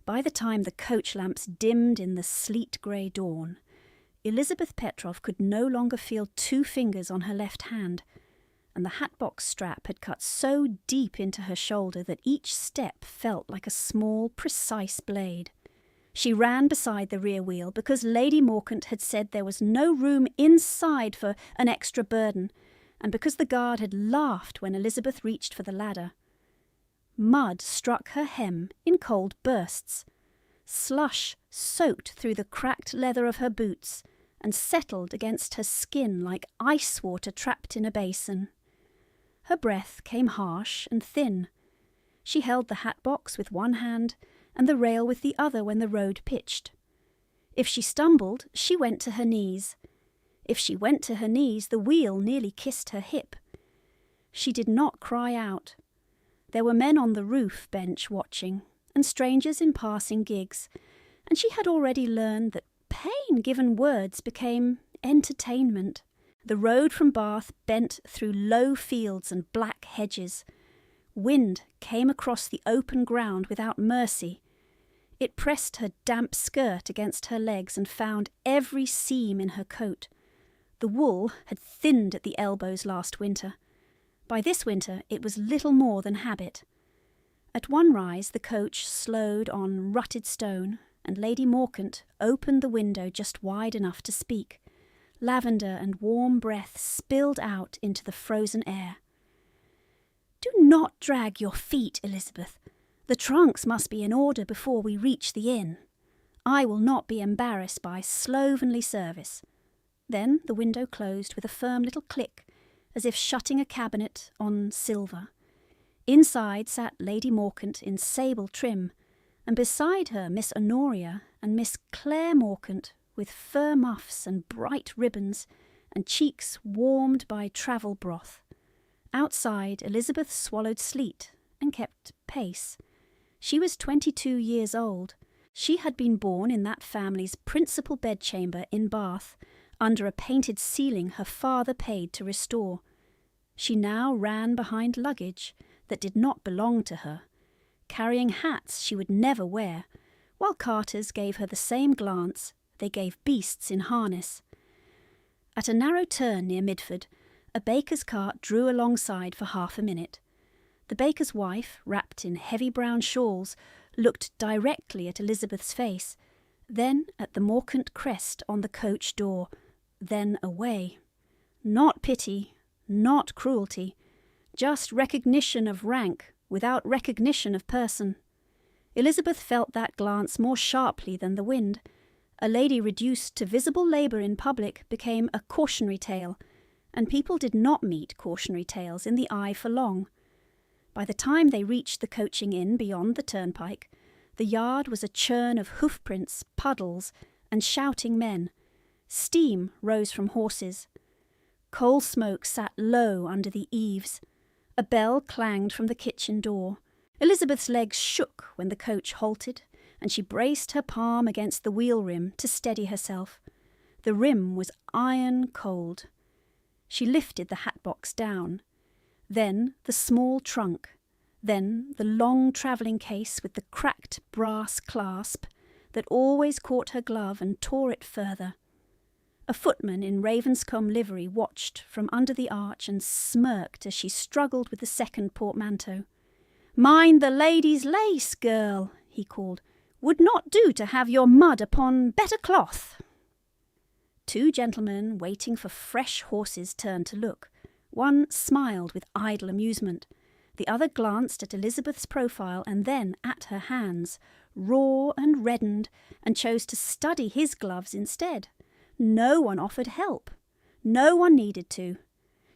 By the time the coach lamps dimmed in the sleet grey dawn, Elizabeth Petrov could no longer feel 2 fingers on her left hand, and the hatbox strap had cut so deep into her shoulder that each step felt like a small, precise blade. She ran beside the rear wheel because Lady Morcant had said there was no room inside for an extra burden, and because the guard had laughed when Elizabeth reached for the ladder. Mud struck her hem in cold bursts. Slush soaked through the cracked leather of her boots and settled against her skin like ice water trapped in a basin. Her breath came harsh and thin. She held the hatbox with one hand and the rail with the other when the road pitched. If she stumbled, she went to her knees. If she went to her knees, the wheel nearly kissed her hip. She did not cry out. There were men on the roof bench watching, and strangers in passing gigs, and she had already learned that pain given words became entertainment. The road from Bath bent through low fields and black hedges. Wind came across the open ground without mercy. It pressed her damp skirt against her legs and found every seam in her coat. The wool had thinned at the elbows last winter. By this winter it was little more than habit. At one rise the coach slowed on rutted stone, and Lady Morcant opened the window just wide enough to speak. Lavender and warm breath spilled out into the frozen air. "Do not drag your feet, Elizabeth. The trunks must be in order before we reach the inn. I will not be embarrassed by slovenly service." Then the window closed with a firm little click, as if shutting a cabinet on silver. Inside sat Lady Morcant in sable trim, and beside her Miss Honoria and Miss Claire Morcant with fur muffs and bright ribbons and cheeks warmed by travel broth. Outside, Elizabeth swallowed sleet and kept pace. She was 22 years old. She had been born in that family's principal bedchamber in Bath, under a painted ceiling her father paid to restore. She now ran behind luggage that did not belong to her, carrying hats she would never wear, while carters gave her the same glance they gave beasts in harness. At a narrow turn near Midford, a baker's cart drew alongside for half a minute. The baker's wife, wrapped in heavy brown shawls, looked directly at Elizabeth's face, then at the Morcant crest on the coach door, then away. Not pity, not cruelty, just recognition of rank without recognition of person. Elizabeth felt that glance more sharply than the wind. A lady reduced to visible labour in public became a cautionary tale, and people did not meet cautionary tales in the eye for long. By the time they reached the coaching inn beyond the turnpike, the yard was a churn of hoofprints, puddles, and shouting men. Steam rose from horses. Coal smoke sat low under the eaves. A bell clanged from the kitchen door. Elizabeth's legs shook when the coach halted, and she braced her palm against the wheel rim to steady herself. The rim was iron cold. She lifted the hatbox down. Then the small trunk. Then the long travelling case with the cracked brass clasp that always caught her glove and tore it further. A footman in Ravenscombe livery watched from under the arch and smirked as she struggled with the second portmanteau. "Mind the lady's lace, girl," he called. "Would not do to have your mud upon better cloth." 2 gentlemen waiting for fresh horses turned to look. One smiled with idle amusement. The other glanced at Elizabeth's profile and then at her hands, raw and reddened, and chose to study his gloves instead. No one offered help. No one needed to.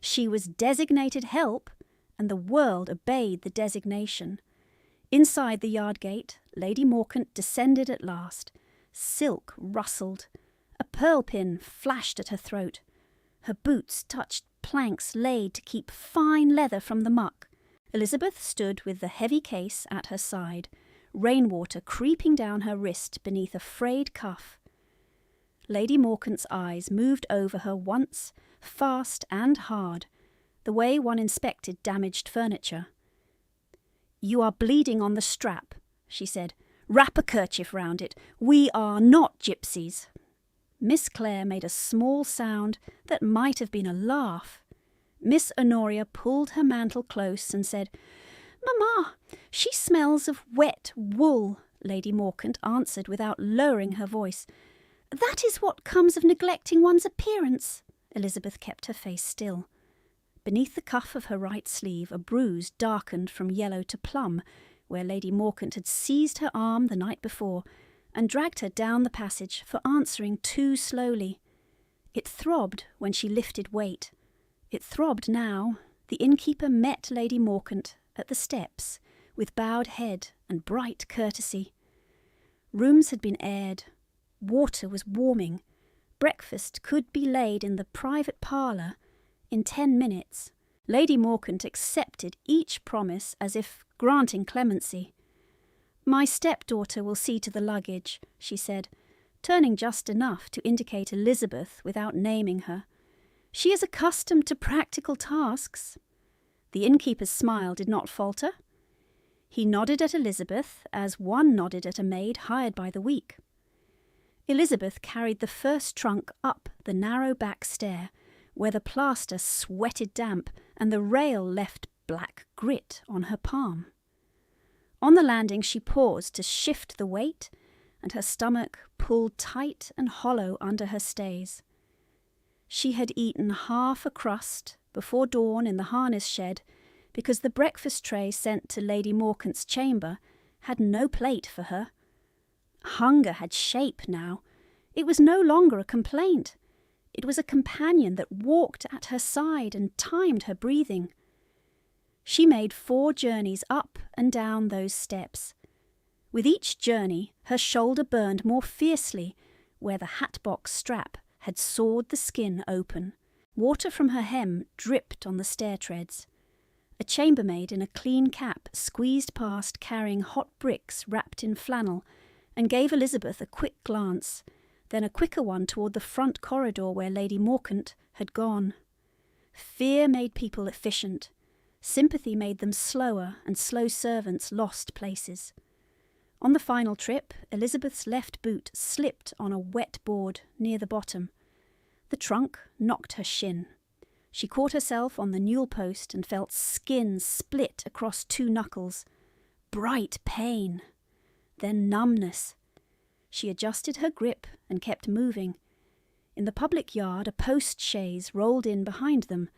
She was designated help, and the world obeyed the designation. Inside the yard gate, Lady Morcant descended at last. Silk rustled. A pearl pin flashed at her throat. Her boots touched planks laid to keep fine leather from the muck. Elizabeth stood with the heavy case at her side, rainwater creeping down her wrist beneath a frayed cuff. Lady Morcant's eyes moved over her once, fast and hard, the way one inspected damaged furniture. "You are bleeding on the strap," she said. Wrap a kerchief round it. We are not gypsies." Miss Clare made a small sound that might have been a laugh. Miss Honoria pulled her mantle close and said, "Mamma, she smells of wet wool," Lady Morcant answered without lowering her voice. "That is what comes of neglecting one's appearance." Elizabeth kept her face still. Beneath the cuff of her right sleeve a bruise darkened from yellow to plum, where Lady Morcant had seized her arm the night before and dragged her down the passage for answering too slowly. It throbbed when she lifted weight. It throbbed now. The innkeeper met Lady Morcant at the steps with bowed head and bright courtesy. Rooms had been aired. Water was warming. Breakfast could be laid in the private parlour in 10 minutes. Lady Morcant accepted each promise as if granting clemency. "My stepdaughter will see to the luggage," she said, turning just enough to indicate Elizabeth without naming her. "She is accustomed to practical tasks." The innkeeper's smile did not falter. He nodded at Elizabeth as one nodded at a maid hired by the week. Elizabeth carried the first trunk up the narrow back stair, where the plaster sweated damp and the rail left black grit on her palm. On the landing she paused to shift the weight, and her stomach pulled tight and hollow under her stays. She had eaten half a crust before dawn in the harness shed, because the breakfast tray sent to Lady Morcant's chamber had no plate for her. Hunger had shape now. It was no longer a complaint. It was a companion that walked at her side and timed her breathing. She made 4 journeys up and down those steps. With each journey, her shoulder burned more fiercely where the hat-box strap had sawed the skin open. Water from her hem dripped on the stair treads. A chambermaid in a clean cap squeezed past carrying hot bricks wrapped in flannel and gave Elizabeth a quick glance, then a quicker one toward the front corridor where Lady Morcant had gone. Fear made people efficient. Sympathy made them slower, and slow servants lost places. On the final trip, Elizabeth's left boot slipped on a wet board near the bottom. The trunk knocked her shin. She caught herself on the newel post and felt skin split across 2 knuckles. Bright pain. Then numbness. She adjusted her grip and kept moving. In the public yard, a post-chaise rolled in behind them,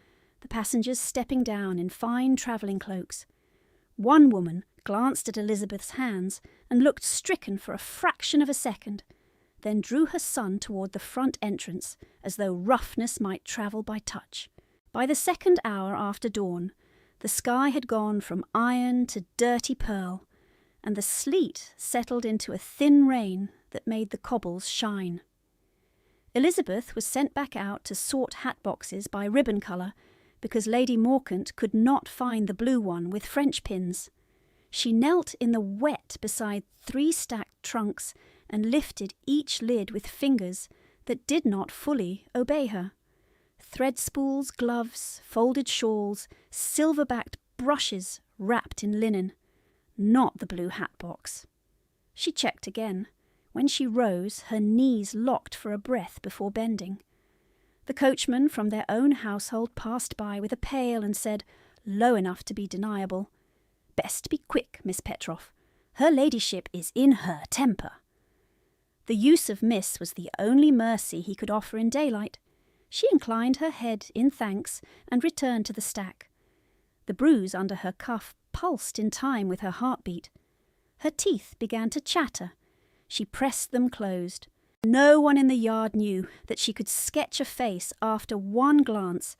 the passengers stepping down in fine travelling cloaks. One woman glanced at Elizabeth's hands and looked stricken for a fraction of a second, then drew her son toward the front entrance as though roughness might travel by touch. By the 2nd hour after dawn, the sky had gone from iron to dirty pearl, and the sleet settled into a thin rain that made the cobbles shine. Elizabeth was sent back out to sort hat boxes by ribbon colour, because Lady Morcant could not find the blue one with French pins. She knelt in the wet beside 3 stacked trunks and lifted each lid with fingers that did not fully obey her. Thread spools, gloves, folded shawls, silver-backed brushes wrapped in linen. Not the blue hat box. She checked again. When she rose, her knees locked for a breath before bending. The coachman from their own household passed by with a pail and said, low enough to be deniable, "Best be quick, Miss Petroff. Her ladyship is in her temper." The use of Miss was the only mercy he could offer in daylight. She inclined her head in thanks and returned to the stack. The bruise under her cuff pulsed in time with her heartbeat. Her teeth began to chatter. She pressed them closed. No one in the yard knew that she could sketch a face after one glance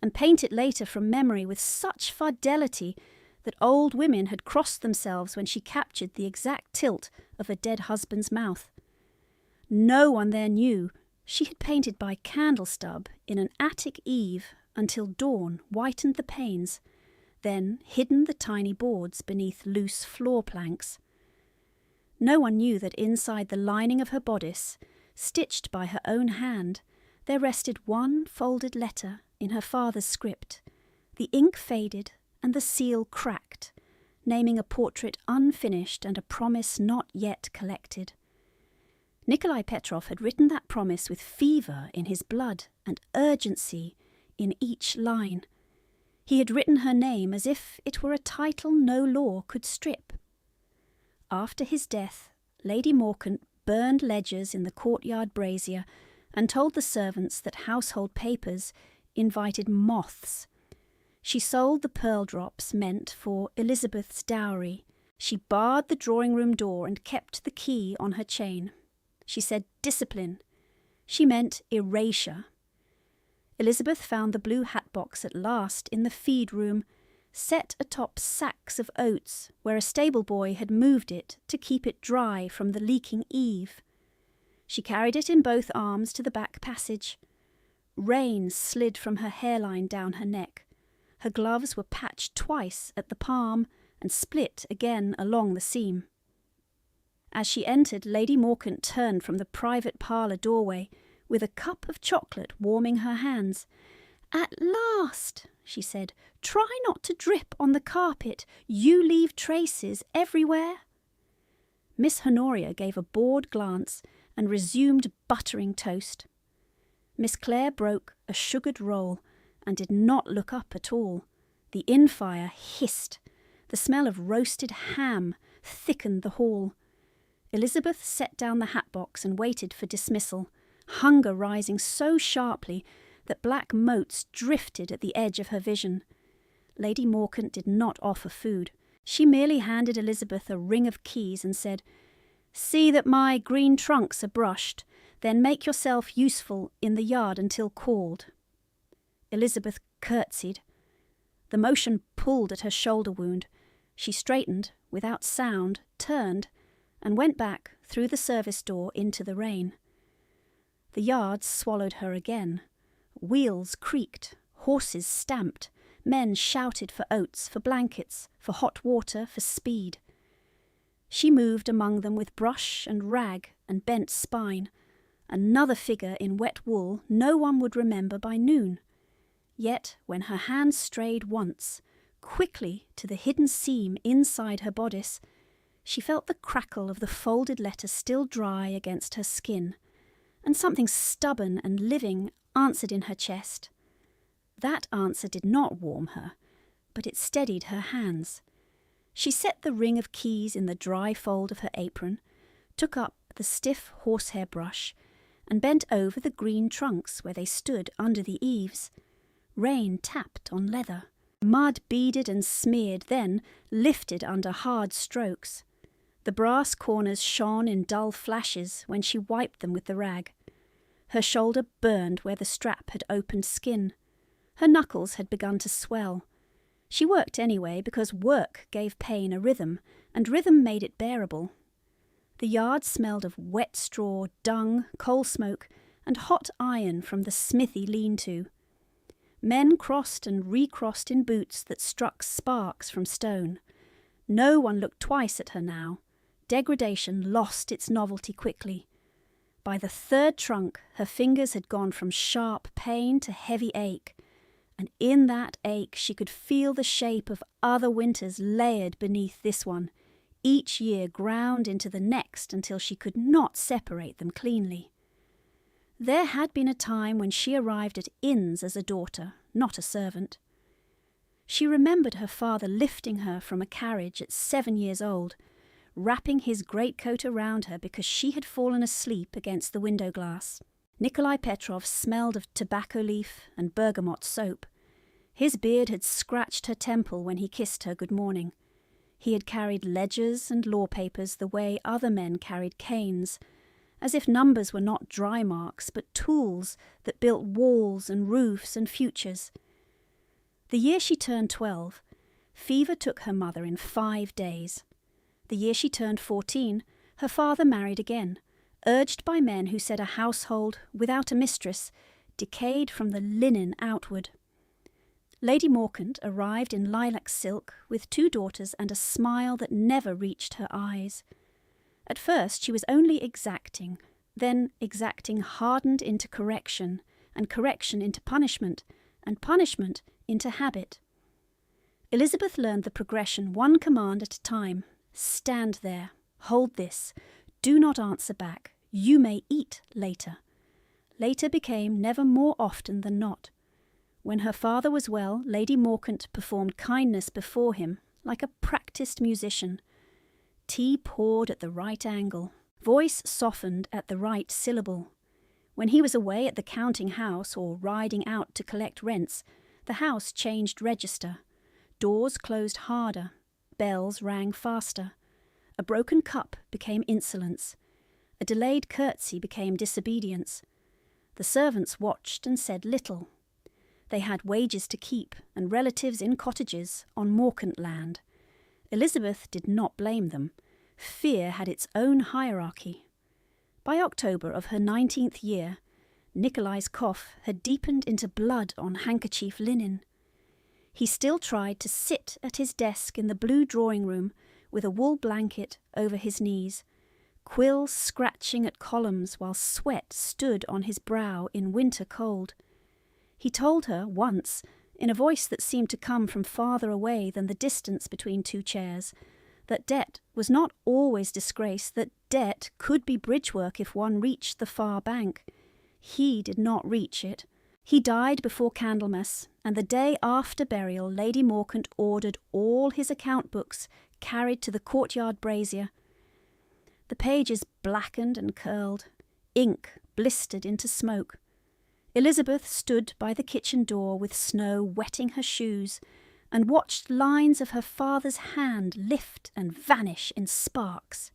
and paint it later from memory with such fidelity that old women had crossed themselves when she captured the exact tilt of a dead husband's mouth. No one there knew she had painted by candle stub in an attic eave until dawn whitened the panes, then hidden the tiny boards beneath loose floor planks. No one knew that inside the lining of her bodice, stitched by her own hand, there rested one folded letter in her father's script. The ink faded and the seal cracked. naming a portrait unfinished and a promise not yet collected. Nikolai Petrov had written that promise with fever in his blood and urgency in each line. He had written her name as if it were a title no law could strip. After his death, Lady Morcant burned ledgers in the courtyard brazier and told the servants that household papers invited moths. She sold the pearl drops meant for Elizabeth's dowry. She barred the drawing-room door and kept the key on her chain. She said discipline. She meant erasure. Elizabeth found the blue hat box at last in the feed room, set atop sacks of oats where a stable boy had moved it to keep it dry from the leaking eave. She carried it in both arms to the back passage. Rain slid from her hairline down her neck. Her gloves were patched twice at the palm and split again along the seam. As she entered, Lady Morcant turned from the private parlour doorway with a cup of chocolate warming her hands. "At last," she said. "Try not to drip on the carpet. You leave traces everywhere." Miss Honoria gave a bored glance and resumed buttering toast. Miss Clare broke a sugared roll and did not look up at all. The inn-fire hissed. The smell of roasted ham thickened the hall. Elizabeth set down the hat box and waited for dismissal, hunger rising so sharply that black motes drifted at the edge of her vision. Lady Morcant did not offer food. She merely handed Elizabeth a ring of keys and said, "See that my green trunks are brushed, then make yourself useful in the yard until called." Elizabeth curtsied. The motion pulled at her shoulder wound. She straightened, without sound, turned, and went back through the service door into the rain. The yard swallowed her again. Wheels creaked, horses stamped, men shouted for oats, for blankets, for hot water, for speed. She moved among them with brush and rag and bent spine, another figure in wet wool no one would remember by noon. Yet when her hand strayed once, quickly to the hidden seam inside her bodice, she felt the crackle of the folded letter still dry against her skin, and something stubborn and living answered in her chest. That answer did not warm her, but it steadied her hands. She set the ring of keys in the dry fold of her apron, took up the stiff horsehair brush, and bent over the green trunks where they stood under the eaves. Rain tapped on leather. Mud beaded and smeared, then lifted under hard strokes. The brass corners shone in dull flashes when she wiped them with the rag. Her shoulder burned where the strap had opened skin. Her knuckles had begun to swell. She worked anyway because work gave pain a rhythm, and rhythm made it bearable. The yard smelled of wet straw, dung, coal smoke, and hot iron from the smithy lean-to. Men crossed and recrossed in boots that struck sparks from stone. No one looked twice at her now. Degradation lost its novelty quickly. By the third trunk, her fingers had gone from sharp pain to heavy ache, and in that ache she could feel the shape of other winters layered beneath this one, each year ground into the next until she could not separate them cleanly. There had been a time when she arrived at inns as a daughter, not a servant. She remembered her father lifting her from a carriage at 7 years old, wrapping his greatcoat around her because she had fallen asleep against the window glass. Nikolai Petrov smelled of tobacco leaf and bergamot soap. His beard had scratched her temple when he kissed her good morning. He had carried ledgers and law papers the way other men carried canes, as if numbers were not dry marks, but tools that built walls and roofs and futures. The year she turned 12, fever took her mother in 5 days. The year she turned 14, her father married again, urged by men who said a household without a mistress decayed from the linen outward. Lady Morcant arrived in lilac silk with 2 daughters and a smile that never reached her eyes. At first she was only exacting, then exacting hardened into correction, and correction into punishment, and punishment into habit. Elizabeth learned the progression one command at a time. Stand there. Hold this. Do not answer back. You may eat later. Later became never more often than not. When her father was well, Lady Morcant performed kindness before him, like a practised musician. Tea poured at the right angle. Voice softened at the right syllable. When he was away at the counting house or riding out to collect rents, the house changed register. Doors closed harder. Bells rang faster. A broken cup became insolence. A delayed curtsy became disobedience. The servants watched and said little. They had wages to keep and relatives in cottages on Morcant land. Elizabeth did not blame them. Fear had its own hierarchy. By October of her 19th year, Nikolai's cough had deepened into blood on handkerchief linen. He still tried to sit at his desk in the blue drawing-room with a wool blanket over his knees, quills scratching at columns while sweat stood on his brow in winter cold. He told her once, in a voice that seemed to come from farther away than the distance between two chairs, that debt was not always disgrace, that debt could be bridge work if one reached the far bank. He did not reach it. He died before Candlemas, and the day after burial Lady Morcant ordered all his account books carried to the courtyard brazier. The pages blackened and curled. Ink blistered into smoke. Elizabeth stood by the kitchen door with snow wetting her shoes and watched lines of her father's hand lift and vanish in sparks.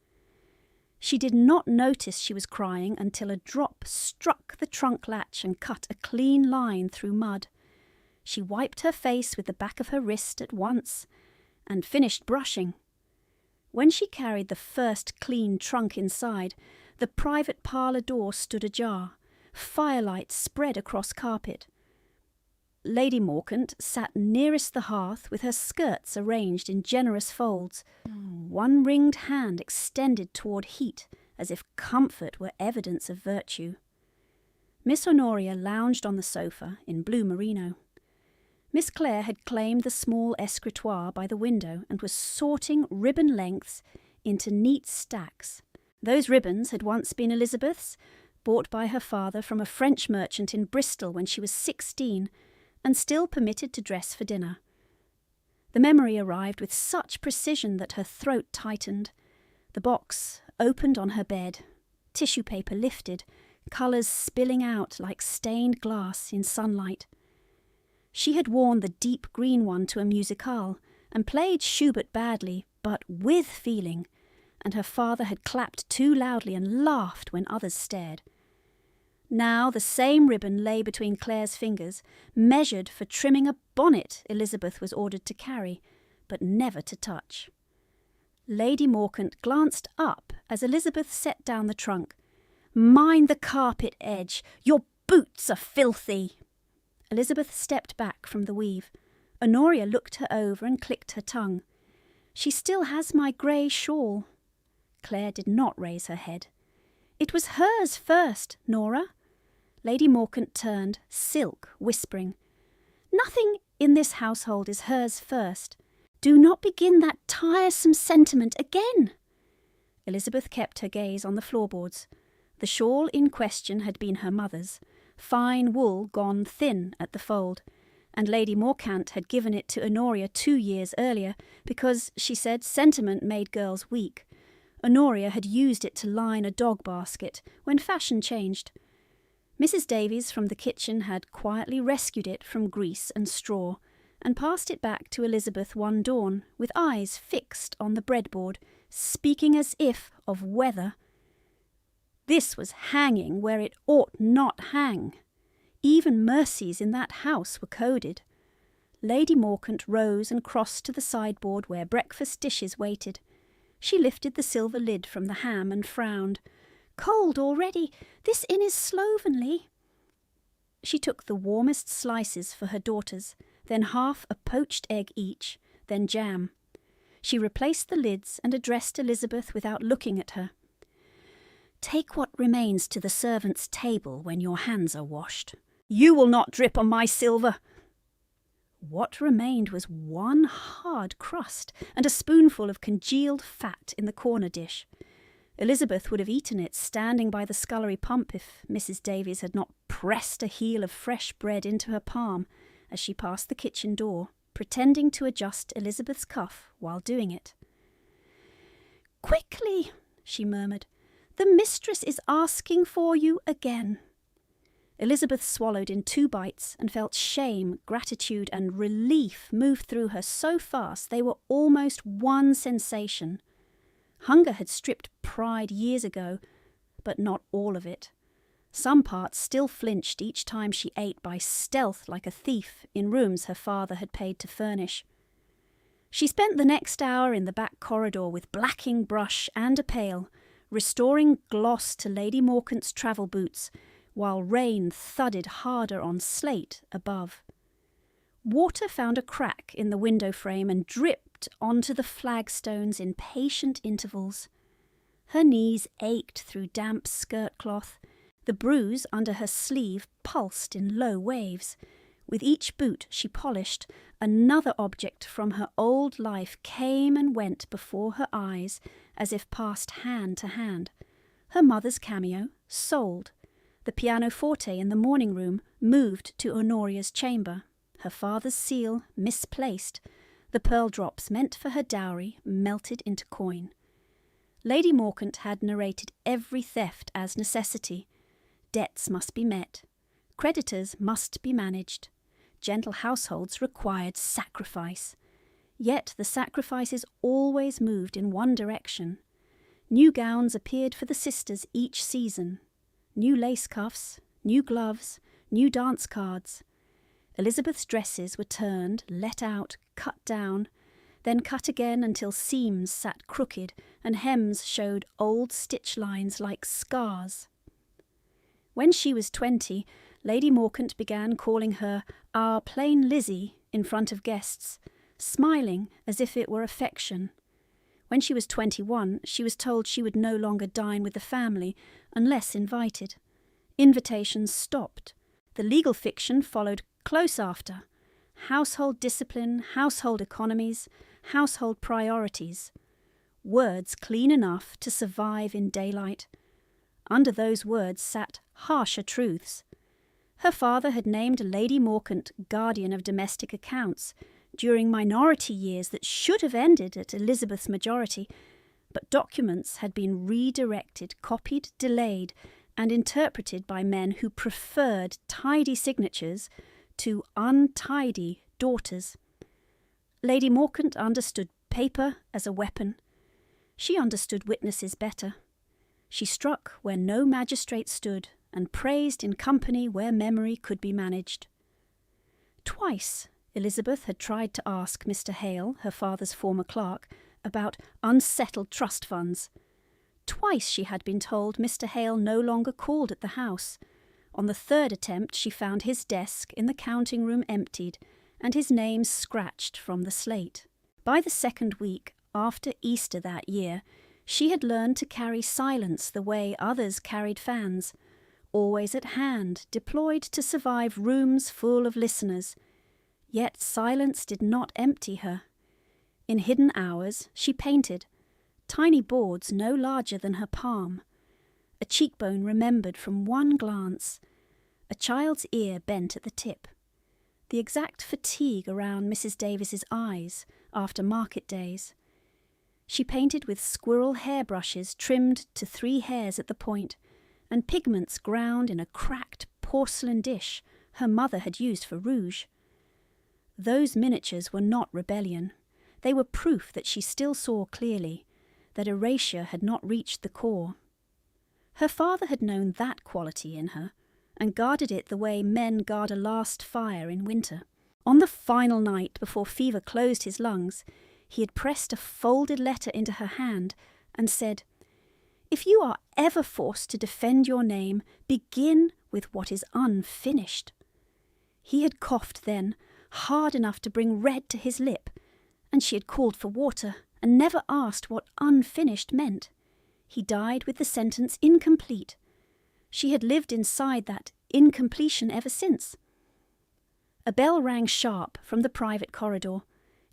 She did not notice she was crying until a drop struck the trunk latch and cut a clean line through mud. She wiped her face with the back of her wrist at once and finished brushing. When she carried the first clean trunk inside, the private parlour door stood ajar. Firelight spread across carpet. Lady Morcant sat nearest the hearth with her skirts arranged in generous folds, one ringed hand extended toward heat as if comfort were evidence of virtue. Miss Honoria lounged on the sofa in blue merino. Miss Clare had claimed the small escritoire by the window and was sorting ribbon lengths into neat stacks. Those ribbons had once been Elizabeth's, bought by her father from a French merchant in Bristol when she was 16, and still permitted to dress for dinner. The memory arrived with such precision that her throat tightened. The box opened on her bed, tissue paper lifted, colours spilling out like stained glass in sunlight. She had worn the deep green one to a musicale and played Schubert badly, but with feeling, and her father had clapped too loudly and laughed when others stared. Now the same ribbon lay between Clare's fingers, measured for trimming a bonnet Elizabeth was ordered to carry, but never to touch. Lady Morcant glanced up as Elizabeth set down the trunk. "Mind the carpet edge! Your boots are filthy!" Elizabeth stepped back from the weave. Honoria looked her over and clicked her tongue. "She still has my grey shawl." Clare did not raise her head. "It was hers first, Nora." Lady Morcant turned, silk, whispering, "Nothing in this household is hers first. Do not begin that tiresome sentiment again." Elizabeth kept her gaze on the floorboards. The shawl in question had been her mother's, fine wool gone thin at the fold, and Lady Morcant had given it to Honoria 2 years earlier because, she said, sentiment made girls weak. Honoria had used it to line a dog basket when fashion changed. Mrs. Davies from the kitchen had quietly rescued it from grease and straw and passed it back to Elizabeth one dawn with eyes fixed on the breadboard, speaking as if of weather. This was hanging where it ought not hang. Even mercies in that house were coded. Lady Morcant rose and crossed to the sideboard where breakfast dishes waited. She lifted the silver lid from the ham and frowned. "Cold already. This inn is slovenly." She took the warmest slices for her daughters, then half a poached egg each, then jam. She replaced the lids and addressed Elizabeth without looking at her. "Take what remains to the servants' table when your hands are washed. You will not drip on my silver." What remained was one hard crust and a spoonful of congealed fat in the corner dish. Elizabeth would have eaten it standing by the scullery pump if Mrs. Davies had not pressed a heel of fresh bread into her palm as she passed the kitchen door, pretending to adjust Elizabeth's cuff while doing it. "Quickly," she murmured. "The mistress is asking for you again." Elizabeth swallowed in 2 bites and felt shame, gratitude, and relief move through her so fast they were almost one sensation. Hunger had stripped pride years ago, but not all of it. Some parts still flinched each time she ate by stealth like a thief in rooms her father had paid to furnish. She spent the next hour in the back corridor with blacking brush and a pail, restoring gloss to Lady Morcant's travel boots, while rain thudded harder on slate above. Water found a crack in the window frame and dripped onto the flagstones in patient intervals. Her knees ached through damp skirt cloth. The bruise under her sleeve pulsed in low waves. With each boot she polished, another object from her old life came and went before her eyes as if passed hand to hand. Her mother's cameo, sold. The pianoforte in the morning room moved to Honoria's chamber. Her father's seal misplaced. The pearl drops meant for her dowry melted into coin. Lady Morcant had narrated every theft as necessity. Debts must be met. Creditors must be managed. Gentle households required sacrifice. Yet the sacrifices always moved in one direction. New gowns appeared for the sisters each season. New lace cuffs, new gloves, new dance cards. Elizabeth's dresses were turned, let out, cut down, then cut again until seams sat crooked and hems showed old stitch lines like scars. When she was 20, Lady Morcant began calling her "our plain Lizzie" in front of guests, smiling as if it were affection. When she was 21, she was told she would no longer dine with the family unless invited. Invitations stopped. The legal fiction followed close after. Household discipline, household economies, household priorities. Words clean enough to survive in daylight. Under those words sat harsher truths. Her father had named Lady Morcant guardian of domestic accounts during minority years that should have ended at Elizabeth's majority, but documents had been redirected, copied, delayed, and interpreted by men who preferred tidy signatures to untidy daughters. Lady Morcant understood paper as a weapon. She understood witnesses better. She struck where no magistrate stood and praised in company where memory could be managed. Twice Elizabeth had tried to ask Mr. Hale, her father's former clerk, about unsettled trust funds. Twice she had been told Mr. Hale no longer called at the house. On the third attempt she found his desk in the counting room emptied and his name scratched from the slate. By the second week after Easter that year, she had learned to carry silence the way others carried fans, always at hand, deployed to survive rooms full of listeners. Yet silence did not empty her. In hidden hours she painted, tiny boards no larger than her palm, a cheekbone remembered from one glance, a child's ear bent at the tip, the exact fatigue around Mrs. Davis's eyes after market days. She painted with squirrel hairbrushes trimmed to 3 hairs at the point, and pigments ground in a cracked porcelain dish her mother had used for rouge. Those miniatures were not rebellion. They were proof that she still saw clearly, that erasure had not reached the core. Her father had known that quality in her, and guarded it the way men guard a last fire in winter. On the final night before fever closed his lungs, he had pressed a folded letter into her hand and said, "If you are ever forced to defend your name, begin with what is unfinished." He had coughed then, hard enough to bring red to his lip, and she had called for water and never asked what unfinished meant. He died with the sentence incomplete. She had lived inside that incompletion ever since. A bell rang sharp from the private corridor.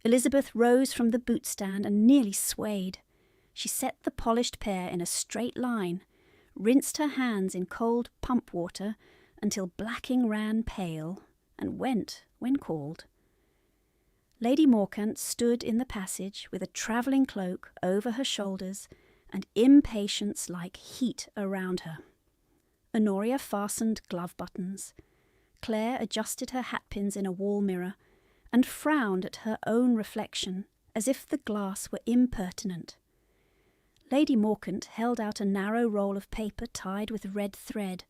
Elizabeth rose from the boot stand and nearly swayed. She set the polished pair in a straight line, rinsed her hands in cold pump water until blacking ran pale, and went when called. Lady Morcant stood in the passage with a travelling cloak over her shoulders and impatience like heat around her. Honoria fastened glove buttons. Claire adjusted her hatpins in a wall mirror and frowned at her own reflection as if the glass were impertinent. Lady Morcant held out a narrow roll of paper tied with red thread.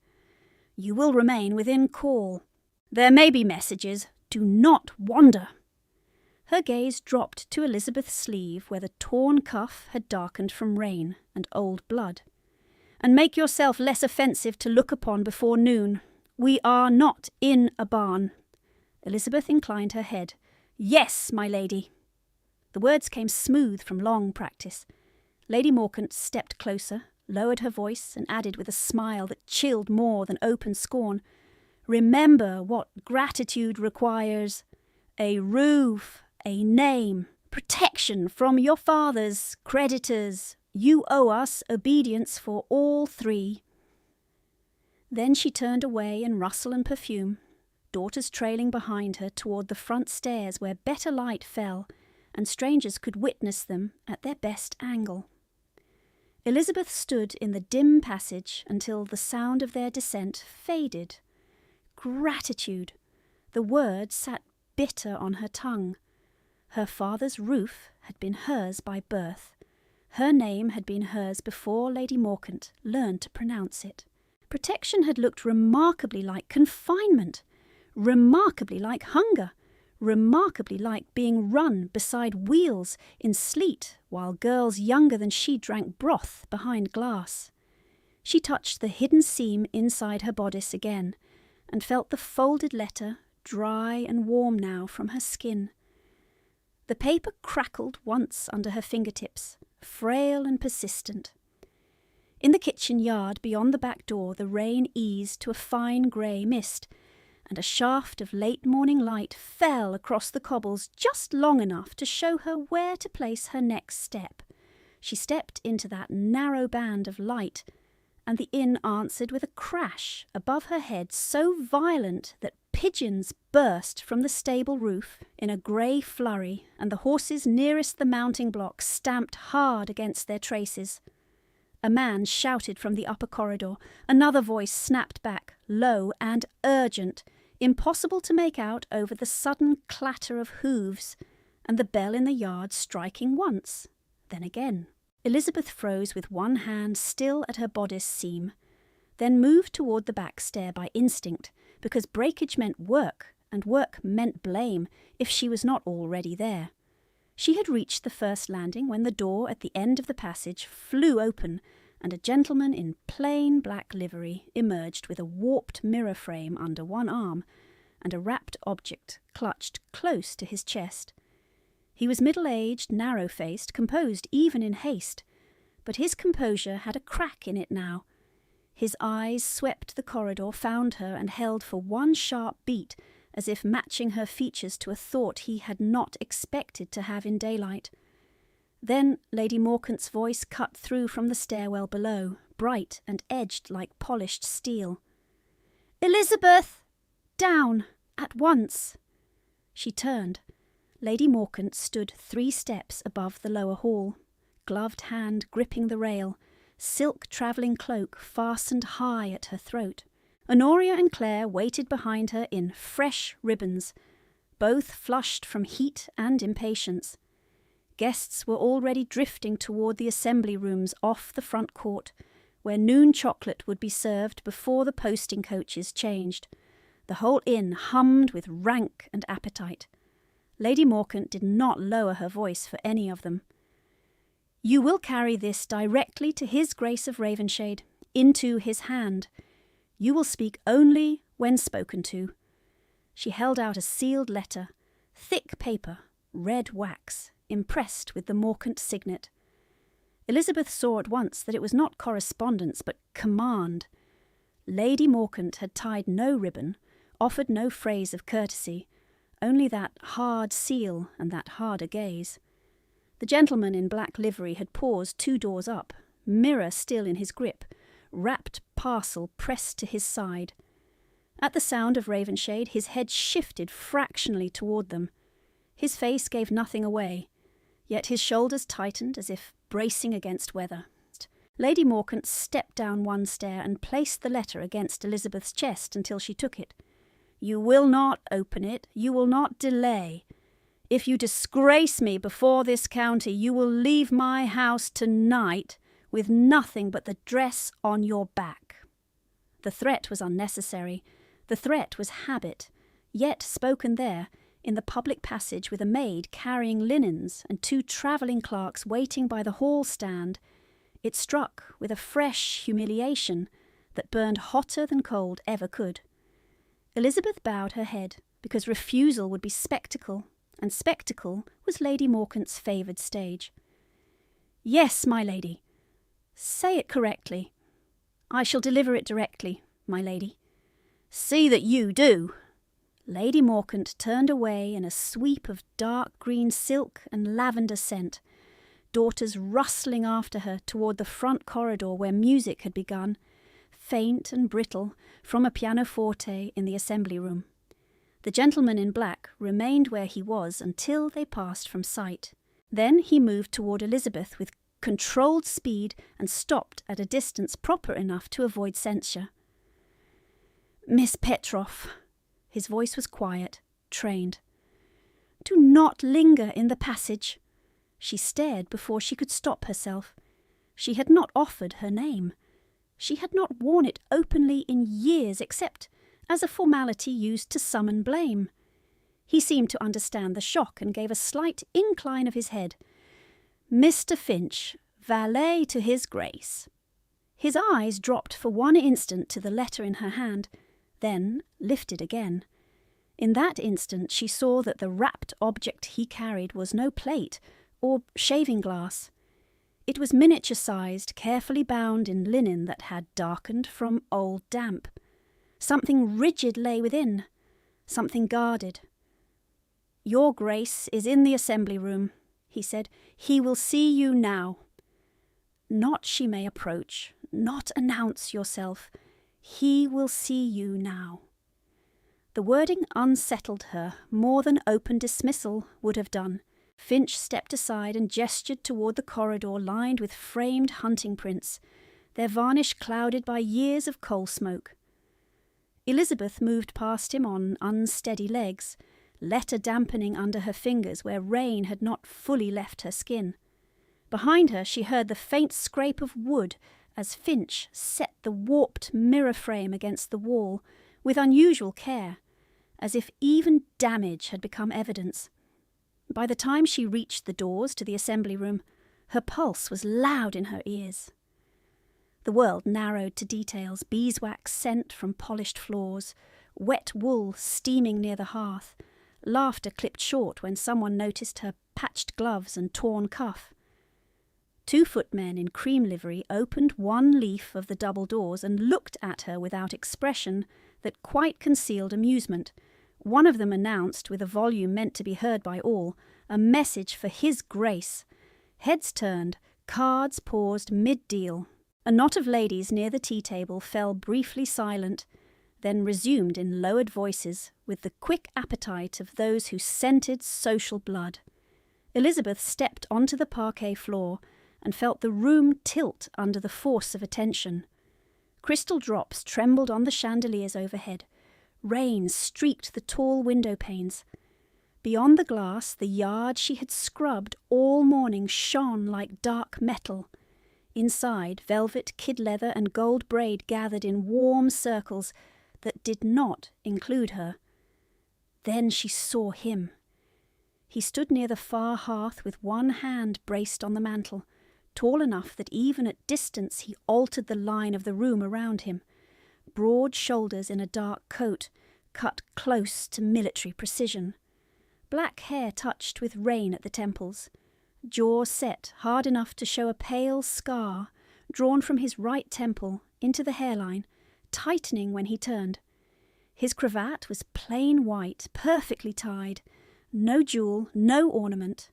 "You will remain within call. There may be messages. Do not wander." Her gaze dropped to Elizabeth's sleeve where the torn cuff had darkened from rain and old blood. "And make yourself less offensive to look upon before noon. We are not in a barn." Elizabeth inclined her head. "Yes, my lady." The words came smooth from long practice. Lady Morcant stepped closer, lowered her voice, and added with a smile that chilled more than open scorn, "Remember what gratitude requires. A roof, a name, protection from your fathers, creditors. You owe us obedience for all three." Then she turned away in rustle and perfume, daughters trailing behind her toward the front stairs where better light fell, and strangers could witness them at their best angle. Elizabeth stood in the dim passage until the sound of their descent faded. Gratitude! The word sat bitter on her tongue. Her father's roof had been hers by birth. Her name had been hers before Lady Morcant learned to pronounce it. Protection had looked remarkably like confinement, remarkably like hunger, remarkably like being run beside wheels in sleet while girls younger than she drank broth behind glass. She touched the hidden seam inside her bodice again and felt the folded letter, dry and warm now from her skin. The paper crackled once under her fingertips, frail and persistent. In the kitchen yard beyond the back door the rain eased to a fine grey mist, and a shaft of late morning light fell across the cobbles just long enough to show her where to place her next step. She stepped into that narrow band of light, and the inn answered with a crash above her head so violent that pigeons burst from the stable roof in a grey flurry, and the horses nearest the mounting block stamped hard against their traces. A man shouted from the upper corridor. Another voice snapped back, low and urgent, impossible to make out over the sudden clatter of hooves, and the bell in the yard striking once, then again. Elizabeth froze with one hand still at her bodice seam, then moved toward the back stair by instinct, because breakage meant work, and work meant blame if she was not already there. She had reached the first landing when the door at the end of the passage flew open, and a gentleman in plain black livery emerged with a warped mirror frame under one arm, and a wrapped object clutched close to his chest. He was middle-aged, narrow-faced, composed even in haste, but his composure had a crack in it now. His eyes swept the corridor, found her, and held for one sharp beat, as if matching her features to a thought he had not expected to have in daylight. Then Lady Morcant's voice cut through from the stairwell below, bright and edged like polished steel. "Elizabeth! Down! At once!" She turned. Lady Morcant stood 3 steps above the lower hall, gloved hand gripping the rail, silk travelling cloak fastened high at her throat. Honoria and Claire waited behind her in fresh ribbons, both flushed from heat and impatience. Guests were already drifting toward the assembly rooms off the front court, where noon chocolate would be served before the posting coaches changed. The whole inn hummed with rank and appetite. Lady Morcant did not lower her voice for any of them. "You will carry this directly to His Grace of Ravenshade, into his hand. You will speak only when spoken to." She held out a sealed letter, thick paper, red wax, impressed with the Morcant signet. Elizabeth saw at once that it was not correspondence, but command. Lady Morcant had tied no ribbon, offered no phrase of courtesy, only that hard seal and that harder gaze. The gentleman in black livery had paused 2 doors up, mirror still in his grip, wrapped parcel pressed to his side. At the sound of Ravenshade, his head shifted fractionally toward them. His face gave nothing away, yet his shoulders tightened as if bracing against weather. Lady Morcant stepped down 1 stair and placed the letter against Elizabeth's chest until she took it. "You will not open it. You will not delay. If you disgrace me before this county, you will leave my house tonight with nothing but the dress on your back." The threat was unnecessary. The threat was habit, yet spoken there, in the public passage with a maid carrying linens and 2 travelling clerks waiting by the hall stand. It struck with a fresh humiliation that burned hotter than cold ever could. Elizabeth bowed her head, because refusal would be spectacle, and spectacle was Lady Morcant's favoured stage. "Yes, my lady." "Say it correctly." "I shall deliver it directly, my lady." "See that you do." Lady Morcant turned away in a sweep of dark green silk and lavender scent, daughters rustling after her toward the front corridor where music had begun, faint and brittle, from a pianoforte in the assembly room. The gentleman in black remained where he was until they passed from sight. Then he moved toward Elizabeth with controlled speed and stopped at a distance proper enough to avoid censure. "Miss Petroff," his voice was quiet, trained, "do not linger in the passage." She stared before she could stop herself. She had not offered her name. She had not worn it openly in years, except as a formality used to summon blame. He seemed to understand the shock and gave a slight incline of his head. "Mr. Finch, valet to his Grace." His eyes dropped for 1 instant to the letter in her hand, then lifted again. In that instant she saw that the wrapped object he carried was no plate or shaving glass. It was miniature-sized, carefully bound in linen that had darkened from old damp. Something rigid lay within, something guarded. "Your Grace is in the assembly room," he said. "He will see you now." "Not she may approach, not announce yourself. He will see you now." The wording unsettled her more than open dismissal would have done. Finch stepped aside and gestured toward the corridor lined with framed hunting prints, their varnish clouded by years of coal smoke. Elizabeth moved past him on unsteady legs, letter dampening under her fingers where rain had not fully left her skin. Behind her she heard the faint scrape of wood as Finch set the warped mirror frame against the wall with unusual care, as if even damage had become evidence. By the time she reached the doors to the assembly room, her pulse was loud in her ears. The world narrowed to details: beeswax scent from polished floors, wet wool steaming near the hearth, laughter clipped short when someone noticed her patched gloves and torn cuff. 2 footmen in cream livery opened 1 leaf of the double doors and looked at her without expression that quite concealed amusement. One of them announced, with a volume meant to be heard by all, a message for His Grace. Heads turned, cards paused mid-deal. A knot of ladies near the tea-table fell briefly silent, then resumed in lowered voices with the quick appetite of those who scented social blood. Elizabeth stepped onto the parquet floor and felt the room tilt under the force of attention. Crystal drops trembled on the chandeliers overhead. Rain streaked the tall window panes. Beyond the glass, the yard she had scrubbed all morning shone like dark metal. Inside, velvet, kid leather and gold braid gathered in warm circles that did not include her. Then she saw him. He stood near the far hearth with one hand braced on the mantel, tall enough that even at distance he altered the line of the room around him. Broad shoulders in a dark coat, cut close to military precision. Black hair touched with rain at the temples. Jaw set hard enough to show a pale scar drawn from his right temple into the hairline, tightening when he turned. His cravat was plain white, perfectly tied, no jewel, no ornament,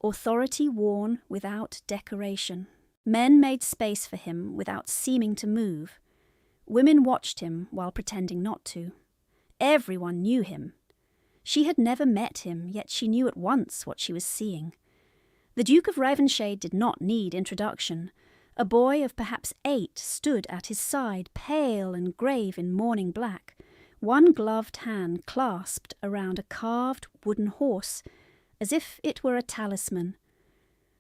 authority worn without decoration. Men made space for him without seeming to move. Women watched him while pretending not to. Everyone knew him. She had never met him, yet she knew at once what she was seeing. The Duke of Ravenshade did not need introduction. A boy of perhaps 8 stood at his side, pale and grave in mourning black, one gloved hand clasped around a carved wooden horse, as if it were a talisman.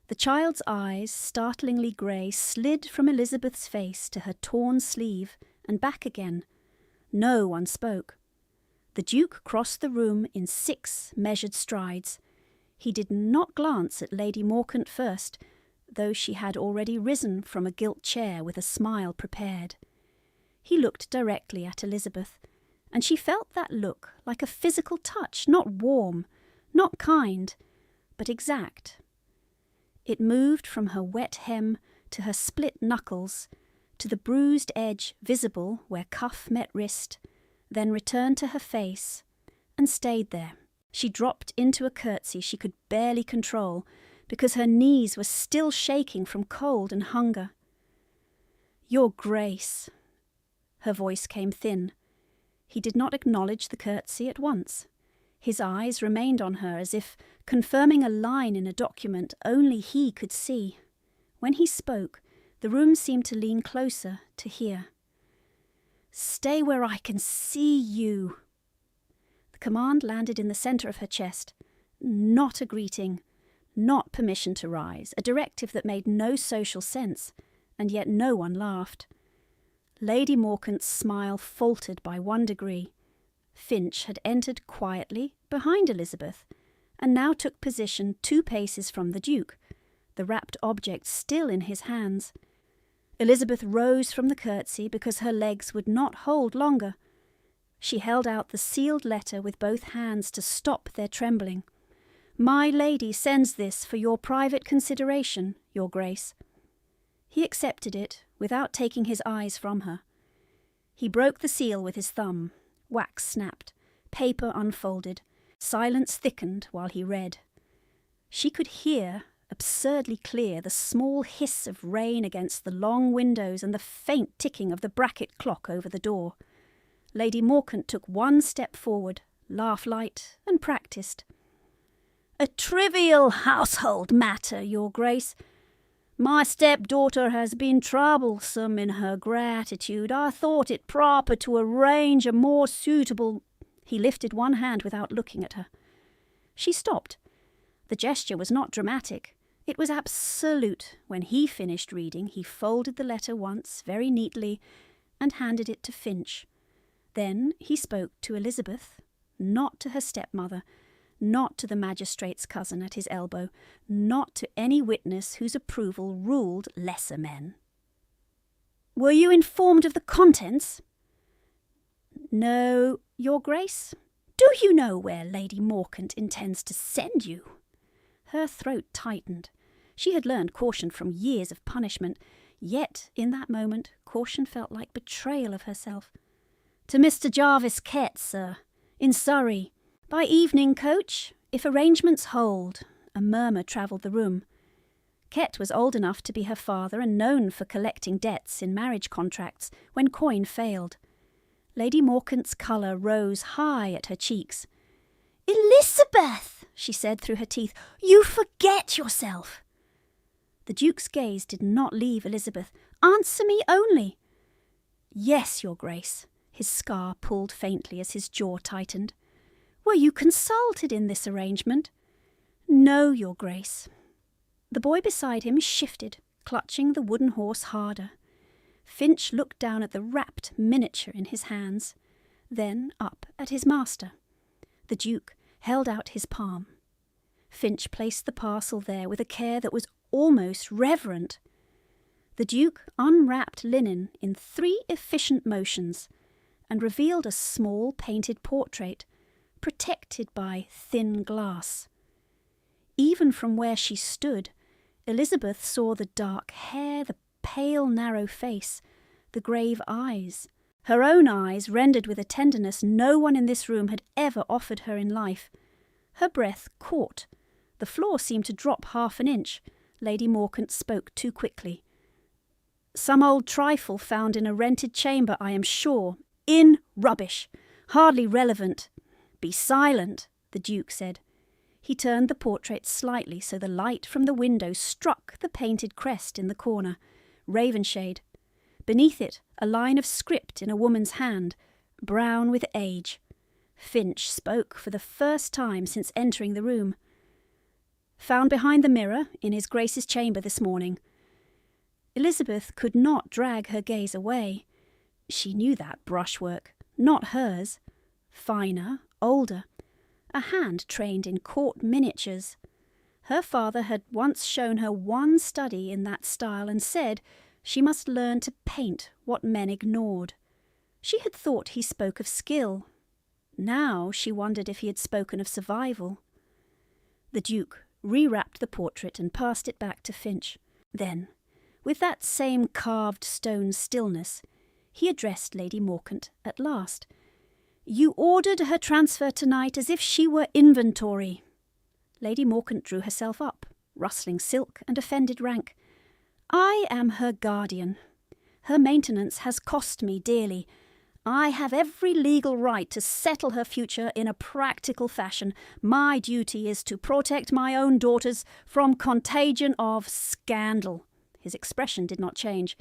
The child's eyes, startlingly grey, slid from Elizabeth's face to her torn sleeve and back again. No one spoke. The Duke crossed the room in 6 measured strides. He did not glance at Lady Morcant first, though she had already risen from a gilt chair with a smile prepared. He looked directly at Elizabeth, and she felt that look like a physical touch, not warm, not kind, but exact. It moved from her wet hem to her split knuckles, to the bruised edge visible where cuff met wrist, then returned to her face, and stayed there. She dropped into a curtsy she could barely control, because her knees were still shaking from cold and hunger. "Your Grace." Her voice came thin. He did not acknowledge the curtsy at once. His eyes remained on her as if confirming a line in a document only he could see. When he spoke, the room seemed to lean closer to hear. "Stay where I can see you." The command landed in the centre of her chest. Not a greeting, not permission to rise, a directive that made no social sense, and yet no one laughed. Lady Morcant's smile faltered by 1 degree. Finch had entered quietly behind Elizabeth, and now took position 2 paces from the Duke, the wrapped object still in his hands. Elizabeth rose from the curtsy because her legs would not hold longer. She held out the sealed letter with both hands to stop their trembling. "My lady sends this for your private consideration, Your Grace." He accepted it without taking his eyes from her. He broke the seal with his thumb. Wax snapped. Paper unfolded. Silence thickened while he read. She could hear, absurdly clear, the small hiss of rain against the long windows and the faint ticking of the bracket clock over the door. Lady Morcant took 1 step forward, laughed light, and practised. "A trivial household matter, Your Grace. My stepdaughter has been troublesome in her gratitude. I thought it proper to arrange a more suitable—" He lifted 1 hand without looking at her. She stopped. The gesture was not dramatic. It was absolute. When he finished reading, he folded the letter once, very neatly, and handed it to Finch. Then he spoke to Elizabeth, not to her stepmother, not to the magistrate's cousin at his elbow, not to any witness whose approval ruled lesser men. "Were you informed of the contents?" "No, Your Grace." "Do you know where Lady Morcant intends to send you?" Her throat tightened. She had learned caution from years of punishment, yet in that moment caution felt like betrayal of herself. "To Mr. Jarvis Kett, sir, in Surrey. By evening coach, if arrangements hold." A murmur travelled the room. Kett was old enough to be her father and known for collecting debts in marriage contracts when coin failed. Lady Morcant's colour rose high at her cheeks. "Elizabeth," she said through her teeth, "you forget yourself." The Duke's gaze did not leave Elizabeth. "Answer me only." "Yes, Your Grace." His scar pulled faintly as his jaw tightened. "Were you consulted in this arrangement?" "No, Your Grace." The boy beside him shifted, clutching the wooden horse harder. Finch looked down at the wrapped miniature in his hands, then up at his master. The Duke held out his palm. Finch placed the parcel there with a care that was almost reverent. The Duke unwrapped linen in 3 efficient motions and revealed a small painted portrait, protected by thin glass. Even from where she stood, Elizabeth saw the dark hair, the pale narrow face, the grave eyes, Her own eyes rendered with a tenderness no one in this room had ever offered her in life. Her breath caught. The floor seemed to drop 1/2 inch. Lady Morcant spoke too quickly. "Some old trifle found in a rented chamber, I am sure. In rubbish. Hardly relevant." "Be silent," the Duke said. He turned the portrait slightly so the light from the window struck the painted crest in the corner. Ravenshade. Beneath it, a line of script in a woman's hand, brown with age. Finch spoke for the first time since entering the room. "Found behind the mirror in his Grace's chamber this morning." Elizabeth could not drag her gaze away. She knew that brushwork, not hers. Finer, older. A hand trained in court miniatures. Her father had once shown her one study in that style and said she must learn to paint what men ignored. She had thought he spoke of skill. Now she wondered if he had spoken of survival. The Duke rewrapped the portrait and passed it back to Finch. Then, with that same carved stone stillness, he addressed Lady Morcant at last. "You ordered her transfer tonight as if she were inventory." Lady Morcant drew herself up, rustling silk and offended rank. "I am her guardian. Her maintenance has cost me dearly. I have every legal right to settle her future in a practical fashion. My duty is to protect my own daughters from contagion of scandal." His expression did not change.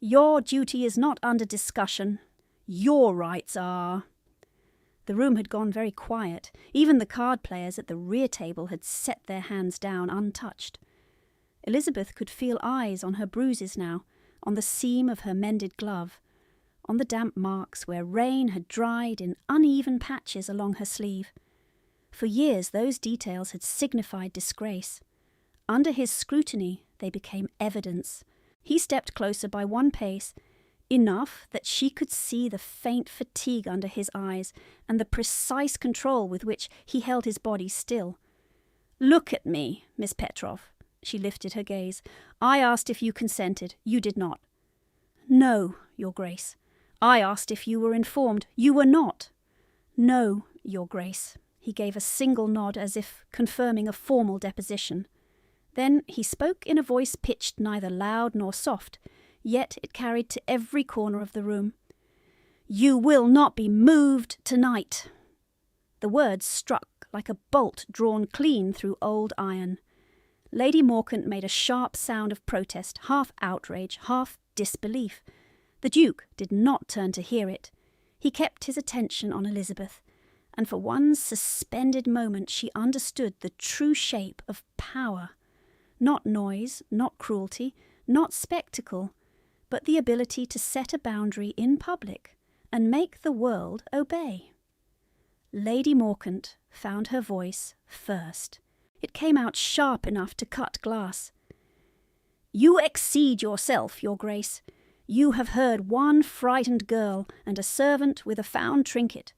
"Your duty is not under discussion. Your rights are." The room had gone very quiet. Even the card players at the rear table had set their hands down untouched. Elizabeth could feel eyes on her bruises now, on the seam of her mended glove, on the damp marks where rain had dried in uneven patches along her sleeve. For years those details had signified disgrace. Under his scrutiny they became evidence. He stepped closer by one pace, enough that she could see the faint fatigue under his eyes and the precise control with which he held his body still. "Look at me, Miss Petrov." She lifted her gaze. "I asked if you consented. You did not." "No, Your Grace." "I asked if you were informed. You were not." "No, Your Grace." He gave a single nod as if confirming a formal deposition. Then he spoke in a voice pitched neither loud nor soft, yet it carried to every corner of the room. "You will not be moved tonight." The words struck like a bolt drawn clean through old iron. Lady Morcant made a sharp sound of protest, half outrage, half disbelief. The Duke did not turn to hear it. He kept his attention on Elizabeth, and for one suspended moment she understood the true shape of power. Not noise, not cruelty, not spectacle, but the ability to set a boundary in public and make the world obey. Lady Morcant found her voice first. It came out sharp enough to cut glass. "You exceed yourself, Your Grace. You have heard one frightened girl and a servant with a found trinket.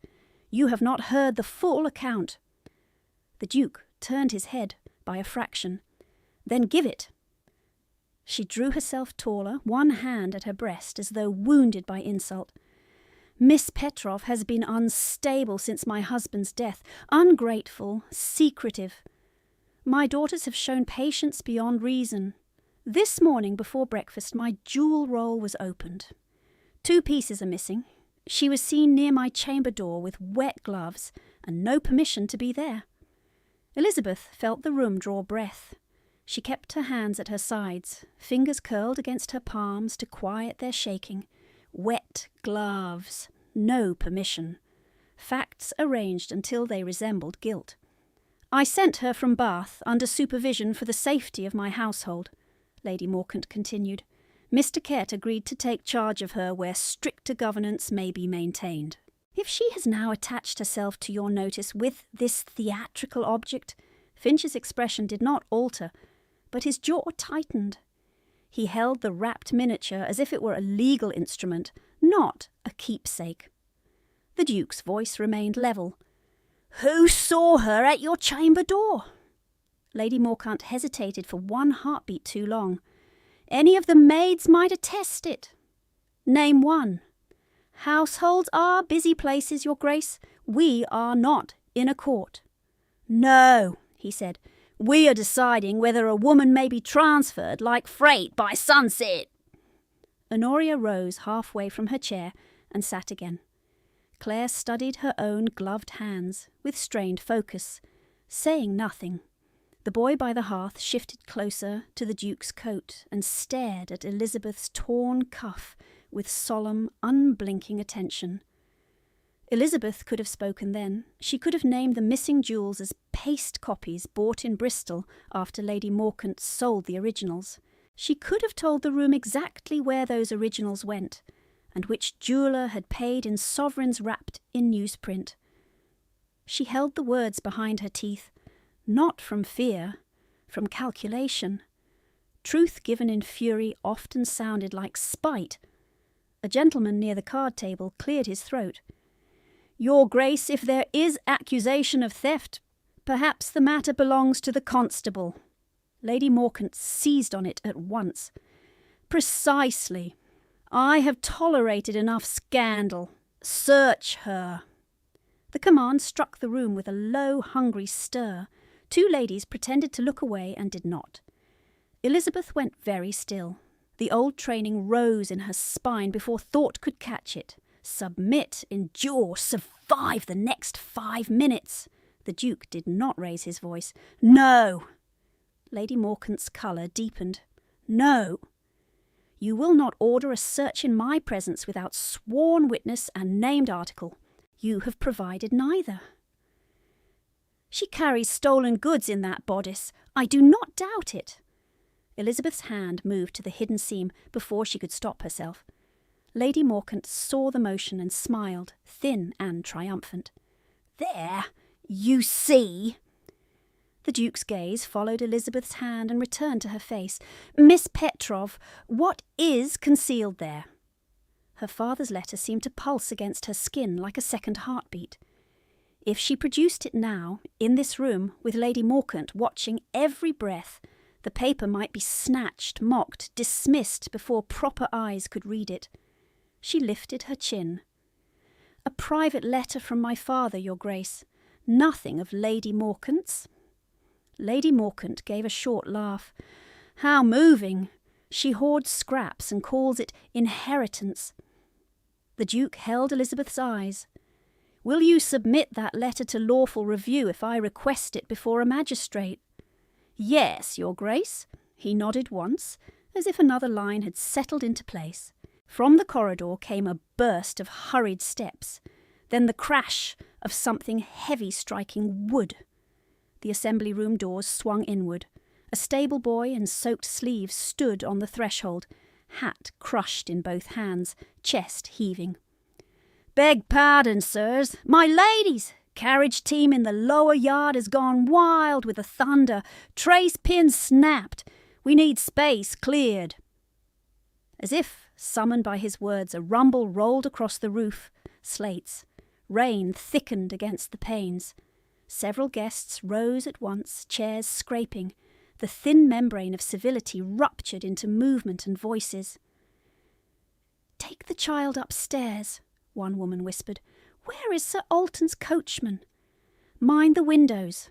You have not heard the full account." The Duke turned his head by a fraction. "Then give it." She drew herself taller, one hand at her breast, as though wounded by insult. "Miss Petrov has been unstable since my husband's death, ungrateful, secretive. My daughters have shown patience beyond reason. This morning before breakfast my jewel roll was opened. 2 pieces are missing. She was seen near my chamber door with wet gloves and no permission to be there." Elizabeth felt the room draw breath. She kept her hands at her sides, fingers curled against her palms to quiet their shaking. Wet gloves. No permission. Facts arranged until they resembled guilt. "I sent her from Bath under supervision for the safety of my household," Lady Morcant continued. "Mr. Kett agreed to take charge of her where stricter governance may be maintained. If she has now attached herself to your notice with this theatrical object," Finch's expression did not alter, but his jaw tightened. He held the wrapped miniature as if it were a legal instrument, not a keepsake. The Duke's voice remained level. "Who saw her at your chamber door?" Lady Morcant hesitated for one heartbeat too long. "Any of the maids might attest it." "Name one." Households are busy places, Your Grace. We are not in a court. No, he said. We are deciding whether a woman may be transferred like freight by sunset. Honoria rose halfway from her chair and sat again. Claire studied her own gloved hands with strained focus, saying nothing. The boy by the hearth shifted closer to the Duke's coat and stared at Elizabeth's torn cuff with solemn, unblinking attention. Elizabeth could have spoken then. She could have named the missing jewels as paste copies bought in Bristol after Lady Morkant sold the originals. She could have told the room exactly where those originals went, and which jeweller had paid in sovereigns wrapped in newsprint. She held the words behind her teeth, not from fear, from calculation. Truth given in fury often sounded like spite. A gentleman near the card table cleared his throat. Your Grace, if there is accusation of theft, perhaps the matter belongs to the constable. Lady Morkant seized on it at once. Precisely. I have tolerated enough scandal. Search her. The command struck the room with a low, hungry stir. Two ladies pretended to look away and did not. Elizabeth went very still. The old training rose in her spine before thought could catch it. Submit, endure, survive the next 5 minutes. The Duke did not raise his voice. No! Lady Morkant's colour deepened. No! You will not order a search in my presence without sworn witness and named article. You have provided neither. She carries stolen goods in that bodice. I do not doubt it. Elizabeth's hand moved to the hidden seam before she could stop herself. Lady Morkant saw the motion and smiled, thin and triumphant. There, you see. The Duke's gaze followed Elizabeth's hand and returned to her face. Miss Petrov, what is concealed there? Her father's letter seemed to pulse against her skin like a second heartbeat. If she produced it now, in this room, with Lady Morkant watching every breath, the paper might be snatched, mocked, dismissed before proper eyes could read it. She lifted her chin. A private letter from my father, Your Grace. Nothing of Lady Morkant's. Lady Morkant gave a short laugh. How moving! She hoards scraps and calls it inheritance. The Duke held Elizabeth's eyes. Will you submit that letter to lawful review if I request it before a magistrate? Yes, Your Grace. He nodded once, as if another line had settled into place. From the corridor came a burst of hurried steps, then the crash of something heavy striking wood. The assembly room doors swung inward. A stable boy in soaked sleeves stood on the threshold, hat crushed in both hands, chest heaving. Beg pardon, sirs. My ladies! Carriage team in the lower yard has gone wild with the thunder. Trace pin snapped. We need space cleared. As if summoned by his words, a rumble rolled across the roof, slates. Rain thickened against the panes. Several guests rose at once, chairs scraping. The thin membrane of civility ruptured into movement and voices. Take the child upstairs, one woman whispered. Where is Sir Alton's coachman? Mind the windows.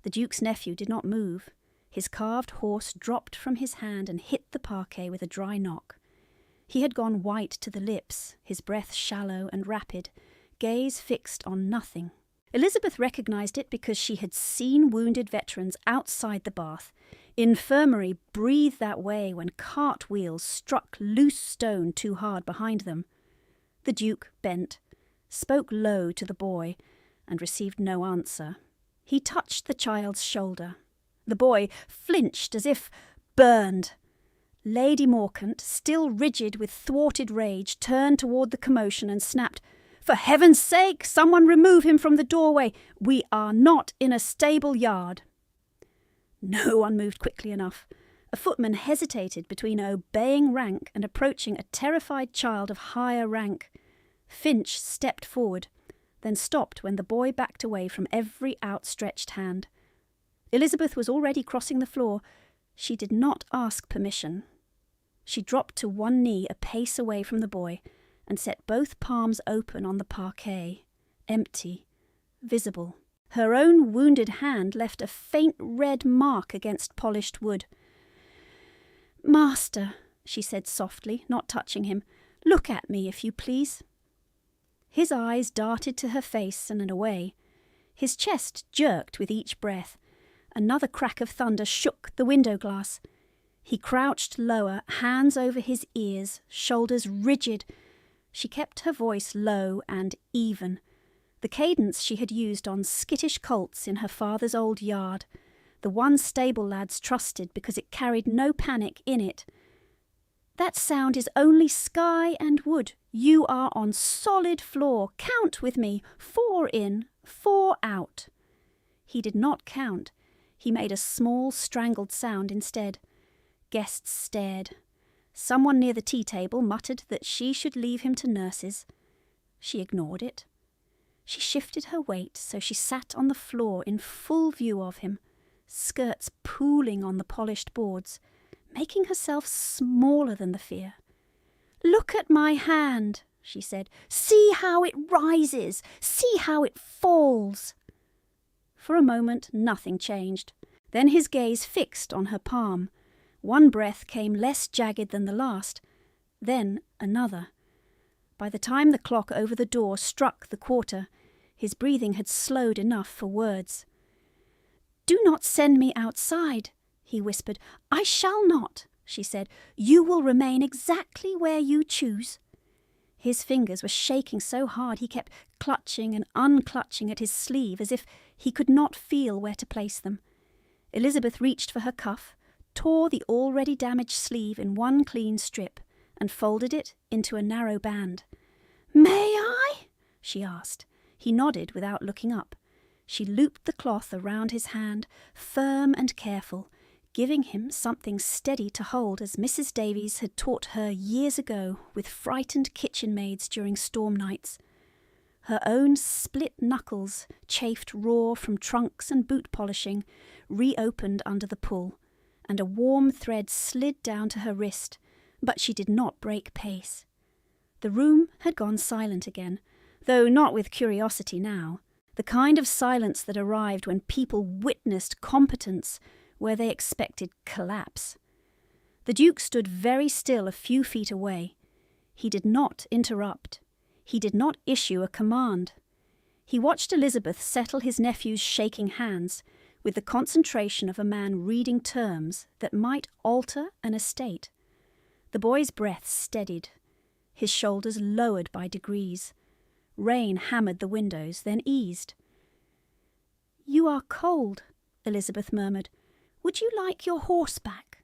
The Duke's nephew did not move. His carved horse dropped from his hand and hit the parquet with a dry knock. He had gone white to the lips, his breath shallow and rapid, gaze fixed on nothing. Elizabeth recognised it because she had seen wounded veterans outside the bath. Infirmary breathed that way when cartwheels struck loose stone too hard behind them. The Duke bent, spoke low to the boy, and received no answer. He touched the child's shoulder. The boy flinched as if burned. Lady Morkant, still rigid with thwarted rage, turned toward the commotion and snapped, For heaven's sake, someone remove him from the doorway. We are not in a stable yard. No one moved quickly enough. A footman hesitated between obeying rank and approaching a terrified child of higher rank. Finch stepped forward, then stopped when the boy backed away from every outstretched hand. Elizabeth was already crossing the floor. She did not ask permission. She dropped to one knee a pace away from the boy and set both palms open on the parquet, empty, visible. Her own wounded hand left a faint red mark against polished wood. "Master," she said softly, not touching him, "look at me, if you please." His eyes darted to her face and away. His chest jerked with each breath. Another crack of thunder shook the window glass. He crouched lower, hands over his ears, shoulders rigid. She kept her voice low and even, the cadence she had used on skittish colts in her father's old yard, the one stable lads trusted because it carried no panic in it. "That sound is only sky and wood. You are on solid floor. Count with me. 4 in, 4 out." He did not count. He made a small, strangled sound instead. Guests stared. Someone near the tea table muttered that she should leave him to nurses. She ignored it. She shifted her weight so she sat on the floor in full view of him, skirts pooling on the polished boards, making herself smaller than the fear. "Look at my hand," she said. "See how it rises. See how it falls." For a moment nothing changed. Then his gaze fixed on her palm. One breath came less jagged than the last. Then another. By the time the clock over the door struck the quarter, his breathing had slowed enough for words. "Do not send me outside," he whispered. "I shall not," she said. "You will remain exactly where you choose." His fingers were shaking so hard he kept clutching and unclutching at his sleeve as if he could not feel where to place them. Elizabeth reached for her cuff, tore the already damaged sleeve in one clean strip, and folded it into a narrow band. "May I?" she asked. He nodded without looking up. She looped the cloth around his hand, firm and careful, giving him something steady to hold as Mrs. Davies had taught her years ago with frightened kitchen maids during storm nights. Her own split knuckles, chafed raw from trunks and boot polishing, reopened under the pull, and a warm thread slid down to her wrist, but she did not break pace. The room had gone silent again, though not with curiosity now, the kind of silence that arrived when people witnessed competence where they expected collapse. The Duke stood very still a few feet away. He did not interrupt. He did not issue a command. He watched Elizabeth settle his nephew's shaking hands with the concentration of a man reading terms that might alter an estate. The boy's breath steadied, his shoulders lowered by degrees. Rain hammered the windows, then eased. "You are cold," Elizabeth murmured. "Would you like your horse back?"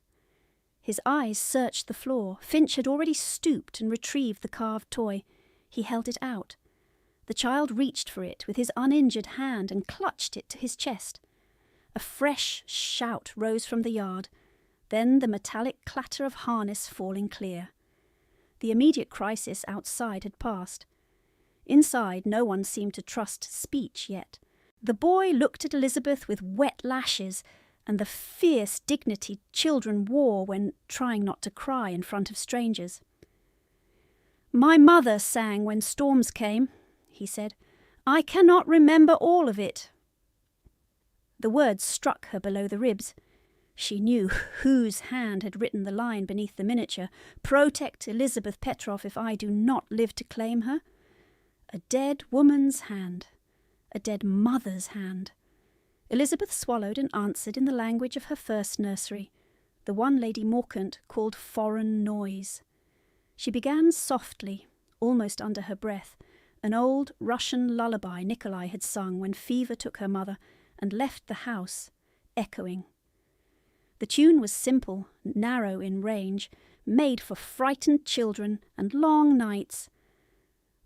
His eyes searched the floor. Finch had already stooped and retrieved the carved toy. He held it out. The child reached for it with his uninjured hand and clutched it to his chest. A fresh shout rose from the yard, then the metallic clatter of harness falling clear. The immediate crisis outside had passed. Inside, no one seemed to trust speech yet. The boy looked at Elizabeth with wet lashes and the fierce dignity children wore when trying not to cry in front of strangers. "My mother sang when storms came," he said. "I cannot remember all of it." The words struck her below the ribs. She knew whose hand had written the line beneath the miniature, "Protect Elizabeth Petrov if I do not live to claim her." A dead woman's hand. A dead mother's hand. Elizabeth swallowed and answered in the language of her first nursery, the one Lady Morcant called foreign noise. She began softly, almost under her breath, an old Russian lullaby Nikolai had sung when fever took her mother and left the house, echoing. The tune was simple, narrow in range, made for frightened children and long nights.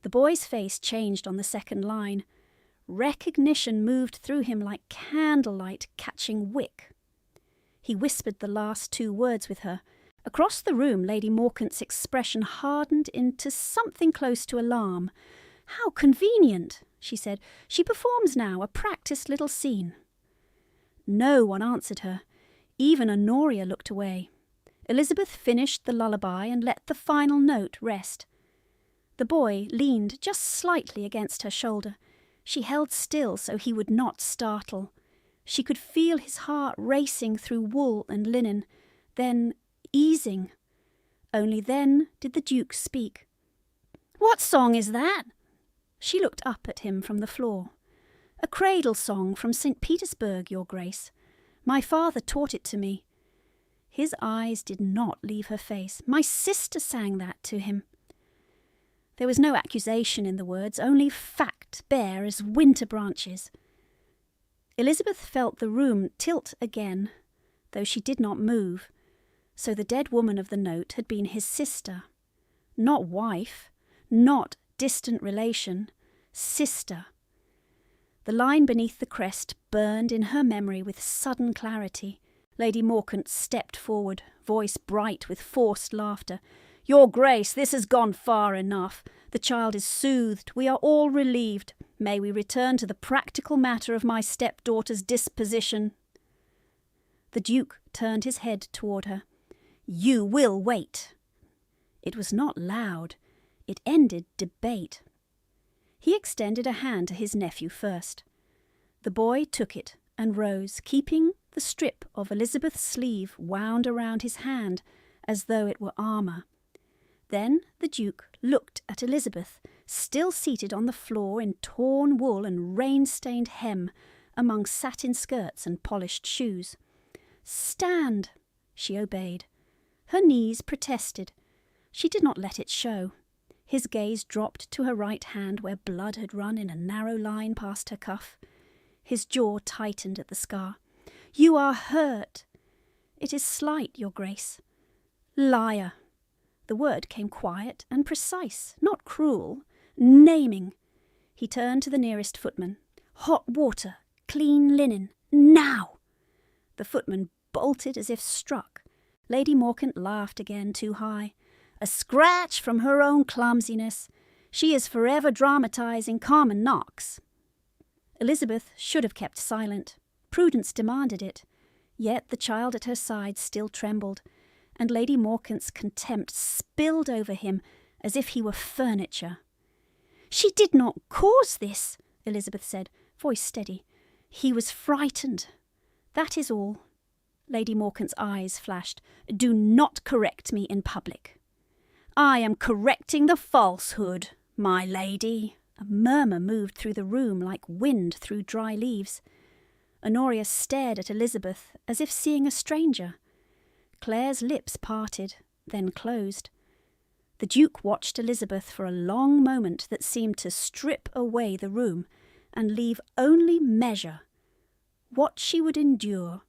The boy's face changed on the second line. Recognition moved through him like candlelight catching wick. He whispered the last 2 words with her. Across the room, Lady Morcant's expression hardened into something close to alarm. "How convenient," she said. "She performs now, a practised little scene." No one answered her. Even Honoria looked away. Elizabeth finished the lullaby and let the final note rest. The boy leaned just slightly against her shoulder. She held still so he would not startle. She could feel his heart racing through wool and linen, then easing. Only then did the Duke speak. "What song is that?" She looked up at him from the floor. "A cradle song from St. Petersburg, Your Grace. My father taught it to me." His eyes did not leave her face. "My sister sang that to him." There was no accusation in the words, only fact bare as winter branches. Elizabeth felt the room tilt again, though she did not move. So the dead woman of the note had been his sister. Not wife, not distant relation, sister. The line beneath the crest burned in her memory with sudden clarity. Lady Morkant stepped forward, voice bright with forced laughter. "Your Grace, this has gone far enough. The child is soothed. We are all relieved. May we return to the practical matter of my stepdaughter's disposition." The Duke turned his head toward her. "You will wait." It was not loud. It ended debate. He extended a hand to his nephew first. The boy took it and rose, keeping the strip of Elizabeth's sleeve wound around his hand as though it were armour. Then the Duke looked at Elizabeth, still seated on the floor in torn wool and rain-stained hem, among satin skirts and polished shoes. "Stand!" She obeyed. Her knees protested. She did not let it show. His gaze dropped to her right hand where blood had run in a narrow line past her cuff. His jaw tightened at the scar. "You are hurt." "It is slight, Your Grace." "Liar." The word came quiet and precise, not cruel, naming. He turned to the nearest footman. "Hot water, clean linen, now!" The footman bolted as if struck. Lady Morkant laughed again too high. "A scratch from her own clumsiness. She is forever dramatising common knocks." Elizabeth should have kept silent. Prudence demanded it. Yet the child at her side still trembled, and Lady Morkant's contempt spilled over him as if he were furniture. "She did not cause this," Elizabeth said, voice steady. "He was frightened. That is all." Lady Morkant's eyes flashed. "Do not correct me in public." "I am correcting the falsehood, my lady." A murmur moved through the room like wind through dry leaves. Honoria stared at Elizabeth as if seeing a stranger. Claire's lips parted, then closed. The Duke watched Elizabeth for a long moment that seemed to strip away the room and leave only measure. What she would endure,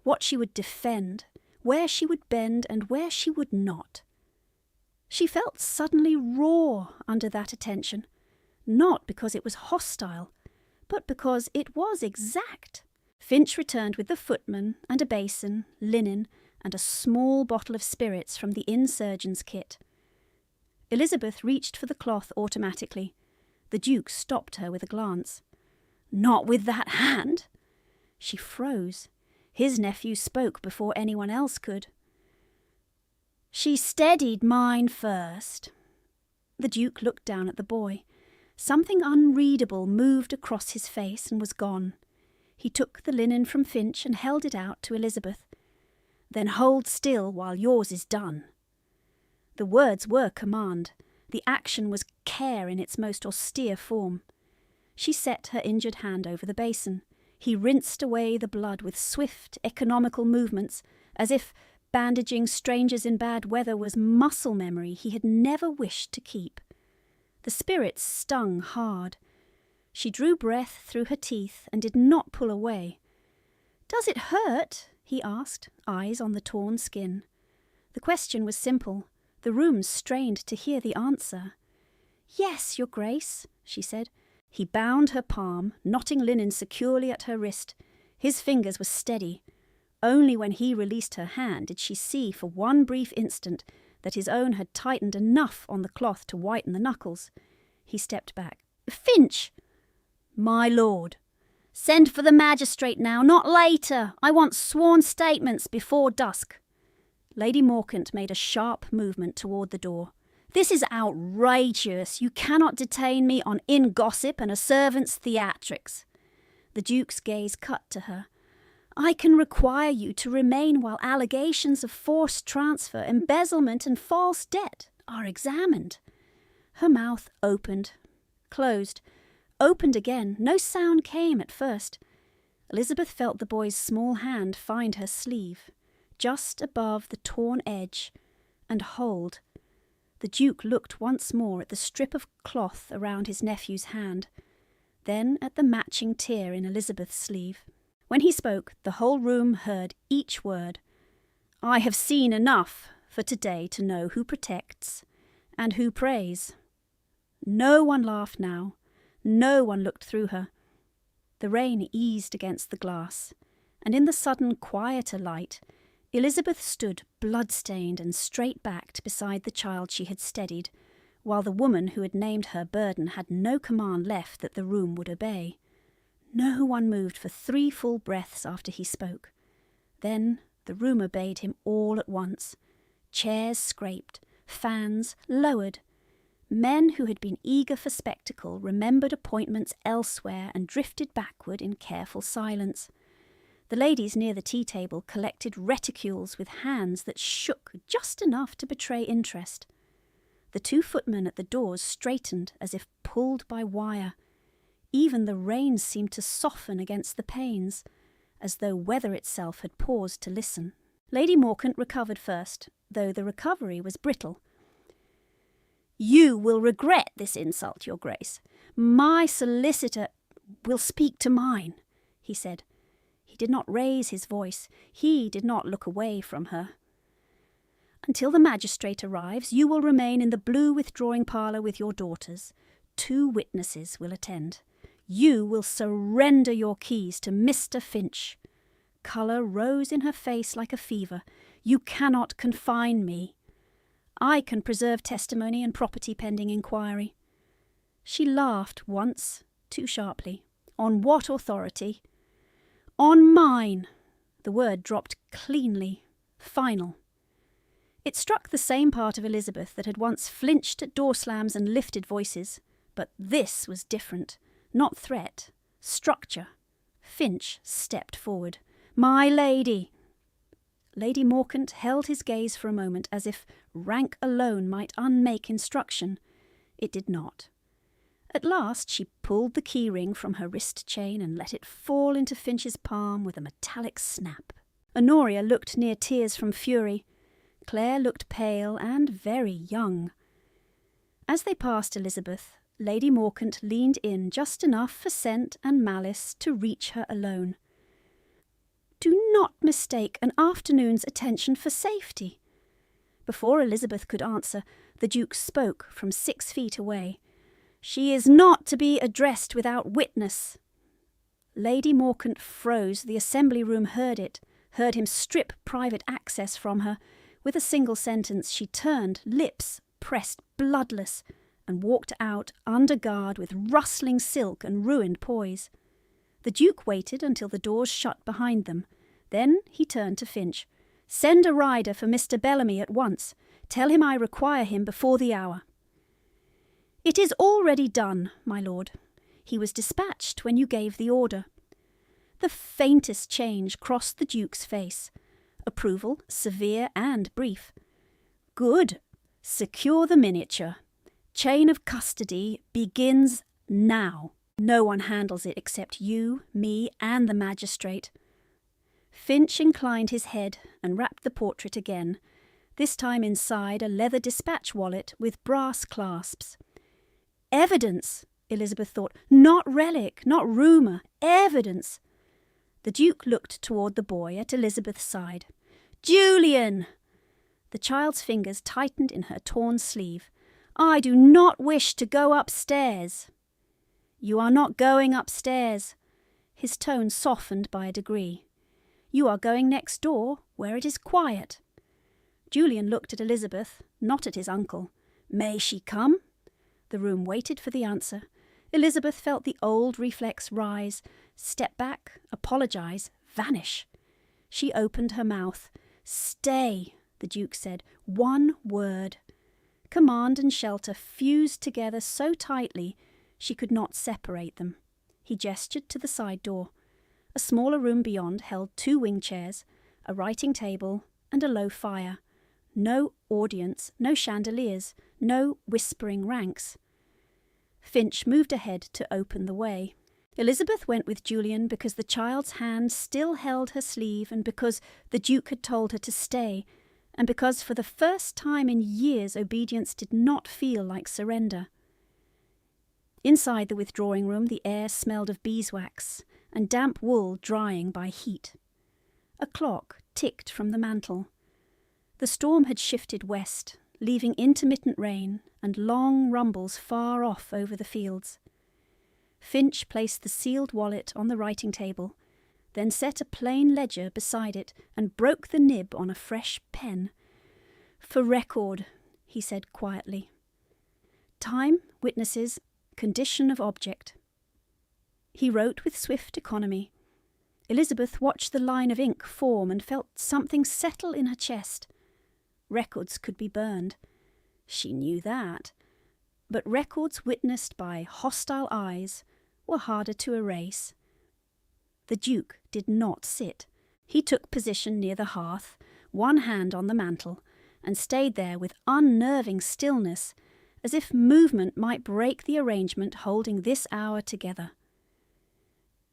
what she would defend, where she would bend and where she would not. She felt suddenly raw under that attention, not because it was hostile, but because it was exact. Finch returned with the footman and a basin, linen, and a small bottle of spirits from the inn surgeon's kit. Elizabeth reached for the cloth automatically. The Duke stopped her with a glance. "Not with that hand!" She froze. His nephew spoke before anyone else could. "She steadied mine first." The Duke looked down at the boy. Something unreadable moved across his face and was gone. He took the linen from Finch and held it out to Elizabeth. "Then hold still while yours is done." The words were command. The action was care in its most austere form. She set her injured hand over the basin. He rinsed away the blood with swift, economical movements, as if bandaging strangers in bad weather was muscle memory he had never wished to keep. The spirits stung hard. She drew breath through her teeth and did not pull away. "Does it hurt?" he asked, eyes on the torn skin. The question was simple. The room strained to hear the answer. "Yes, Your Grace," she said. He bound her palm, knotting linen securely at her wrist. His fingers were steady. Only when he released her hand did she see for one brief instant that his own had tightened enough on the cloth to whiten the knuckles. He stepped back. "Finch!" "My lord." "Send for the magistrate now, not later. I want sworn statements before dusk." Lady Morkant made a sharp movement toward the door. This is outrageous. You cannot detain me on inn gossip and a servant's theatrics. The Duke's gaze cut to her. I can require you to remain while allegations of forced transfer, embezzlement and false debt are examined. Her mouth opened, closed, opened again. No sound came at first. Elizabeth felt the boy's small hand find her sleeve, just above the torn edge, and hold. The Duke looked once more at the strip of cloth around his nephew's hand, then at the matching tear in Elizabeth's sleeve. When he spoke, the whole room heard each word. I have seen enough for today to know who protects and who prays. No one laughed now. No one looked through her. The rain eased against the glass, and in the sudden quieter light, Elizabeth stood blood-stained and straight-backed beside the child she had steadied, while the woman who had named her burden had no command left that the room would obey. No one moved for 3 full breaths after he spoke. Then the room obeyed him all at once. Chairs scraped, fans lowered. Men who had been eager for spectacle remembered appointments elsewhere and drifted backward in careful silence. The ladies near the tea-table collected reticules with hands that shook just enough to betray interest. The 2 footmen at the doors straightened as if pulled by wire. Even the rain seemed to soften against the panes, as though weather itself had paused to listen. Lady Morcant recovered first, though the recovery was brittle. You will regret this insult, Your Grace. My solicitor will speak to mine, he said. He did not raise his voice. He did not look away from her. Until the magistrate arrives, you will remain in the blue withdrawing parlour with your daughters. 2 witnesses will attend. You will surrender your keys to Mr. Finch. Colour rose in her face like a fever. You cannot confine me. I can preserve testimony and property pending inquiry. She laughed once, too sharply. On what authority? On mine. The word dropped cleanly, final. It struck the same part of Elizabeth that had once flinched at door slams and lifted voices. But this was different. Not threat. Structure. Finch stepped forward. My lady. Lady Morcant held his gaze for a moment as if rank alone might unmake instruction. It did not. At last she pulled the key ring from her wrist chain and let it fall into Finch's palm with a metallic snap. Honoria looked near tears from fury. Claire looked pale and very young. As they passed Elizabeth, Lady Morcant leaned in just enough for scent and malice to reach her alone. Do not mistake an afternoon's attention for safety. Before Elizabeth could answer, the Duke spoke from 6 feet away. She is not to be addressed without witness. Lady Morcant froze. The assembly room heard it, heard him strip private access from her. With a single sentence she turned, lips pressed bloodless, and walked out under guard with rustling silk and ruined poise. The Duke waited until the doors shut behind them. Then he turned to Finch. Send a rider for Mr. Bellamy at once. Tell him I require him before the hour. It is already done, my lord. He was dispatched when you gave the order. The faintest change crossed the Duke's face. Approval, severe and brief. Good. Secure the miniature. Chain of custody begins now. No one handles it except you, me, and the magistrate. Finch inclined his head and wrapped the portrait again, this time inside a leather dispatch wallet with brass clasps. Evidence, Elizabeth thought. Not relic, not rumour. Evidence. The Duke looked toward the boy at Elizabeth's side. Julian! The child's fingers tightened in her torn sleeve. I do not wish to go upstairs. You are not going upstairs. His tone softened by a degree. You are going next door, where it is quiet. Julian looked at Elizabeth, not at his uncle. May she come? The room waited for the answer. Elizabeth felt the old reflex rise, step back, apologise, vanish. She opened her mouth. Stay, the Duke said. One word. Command and shelter fused together so tightly she could not separate them. He gestured to the side door. A smaller room beyond held 2 wing chairs, a writing table, and a low fire. No audience, no chandeliers, no whispering ranks. Finch moved ahead to open the way. Elizabeth went with Julian because the child's hand still held her sleeve, and because the Duke had told her to stay, and because for the first time in years obedience did not feel like surrender. Inside the withdrawing room the air smelled of beeswax and damp wool drying by heat. A clock ticked from the mantel. The storm had shifted west, leaving intermittent rain and long rumbles far off over the fields. Finch placed the sealed wallet on the writing table, then set a plain ledger beside it and broke the nib on a fresh pen. "For record," he said quietly. "Time, witnesses, condition of object." He wrote with swift economy. Elizabeth watched the line of ink form and felt something settle in her chest. Records could be burned. She knew that. But records witnessed by hostile eyes were harder to erase. The Duke did not sit. He took position near the hearth, one hand on the mantel, and stayed there with unnerving stillness, as if movement might break the arrangement holding this hour together.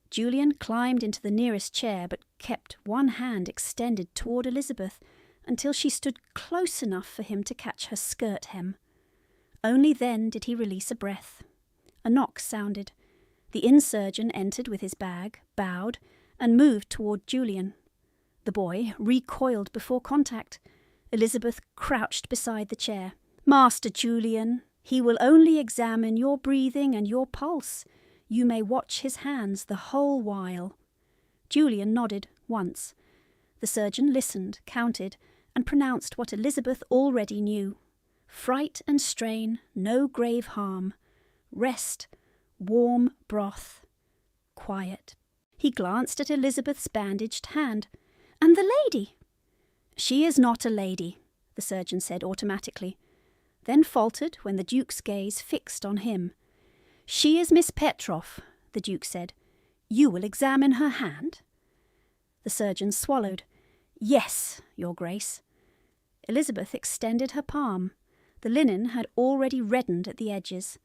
Julian climbed into the nearest chair, but kept one hand extended toward Elizabeth until she stood close enough for him to catch her skirt hem. Only then did he release a breath. A knock sounded. The inn surgeon entered with his bag, bowed, and moved toward Julian. The boy recoiled before contact. Elizabeth crouched beside the chair. "Master Julian, he will only examine your breathing and your pulse. You may watch his hands the whole while." Julian nodded once. The surgeon listened, counted, and pronounced what Elizabeth already knew. Fright and strain, no grave harm. Rest, warm broth, quiet. He glanced at Elizabeth's bandaged hand. "And the lady?" "She is not a lady," the surgeon said automatically, then faltered when the Duke's gaze fixed on him. "She is Miss Petroff," the Duke said. "You will examine her hand?" The surgeon swallowed. "Yes, Your Grace." Elizabeth extended her palm. The linen had already reddened at the edges.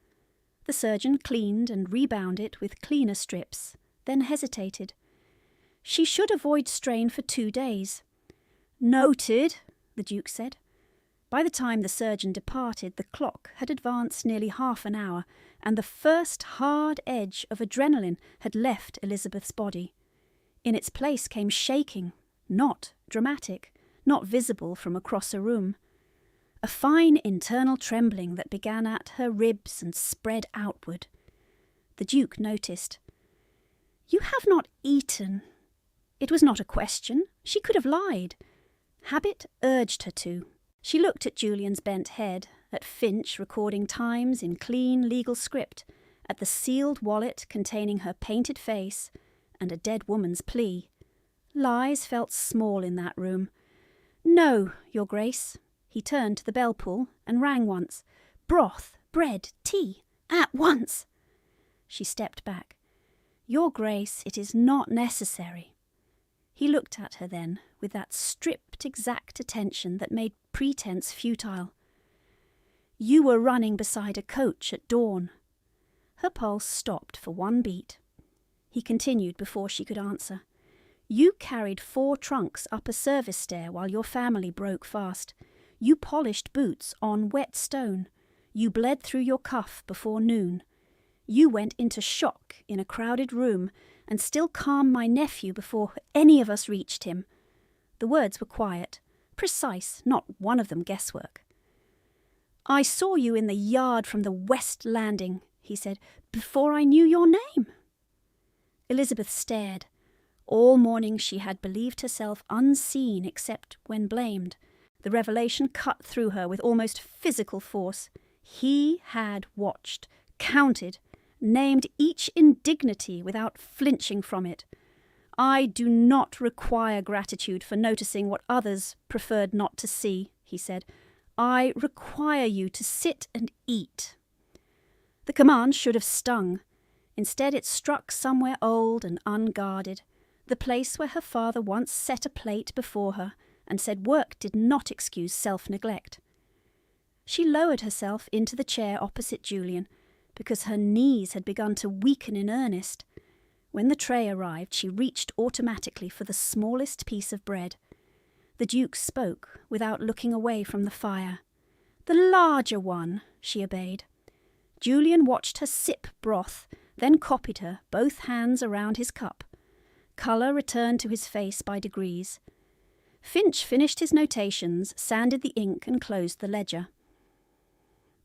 The surgeon cleaned and rebound it with cleaner strips, then hesitated. "She should avoid strain for 2 days." "Noted," the Duke said. By the time the surgeon departed, the clock had advanced nearly half an hour, and the first hard edge of adrenaline had left Elizabeth's body. In its place came shaking, not dramatic, not visible from across a room. A fine internal trembling that began at her ribs and spread outward. The Duke noticed. "You have not eaten." It was not a question. She could have lied. Habit urged her to. She looked at Julian's bent head, at Finch recording times in clean legal script, at the sealed wallet containing her painted face, and a dead woman's plea. Lies felt small in that room. "No, Your Grace." He turned to the bell pull and rang once. "Broth, bread, tea, at once." She stepped back. "Your Grace, it is not necessary." He looked at her then, with that stripped, exact attention that made pretense futile. "You were running beside a coach at dawn." Her pulse stopped for one beat. He continued before she could answer. "You carried 4 trunks up a service stair while your family broke fast. You polished boots on wet stone. You bled through your cuff before noon. You went into shock in a crowded room and still calmed my nephew before any of us reached him." The words were quiet, precise, not one of them guesswork. "I saw you in the yard from the west landing," he said, "before I knew your name." Elizabeth stared. All morning she had believed herself unseen except when blamed. The revelation cut through her with almost physical force. He had watched, counted, named each indignity without flinching from it. "I do not require gratitude for noticing what others preferred not to see," he said. I require you to sit and eat." The command should have stung. Instead it struck somewhere old and unguarded, the place where her father once set a plate before her and said work did not excuse self-neglect. She lowered herself into the chair opposite Julian, because her knees had begun to weaken in earnest. When the tray arrived, she reached automatically for the smallest piece of bread. The Duke spoke without looking away from the fire. "The larger one," she obeyed. Julian watched her sip broth, then copied her, both hands around his cup. Colour returned to his face by degrees. Finch finished his notations, sanded the ink and closed the ledger.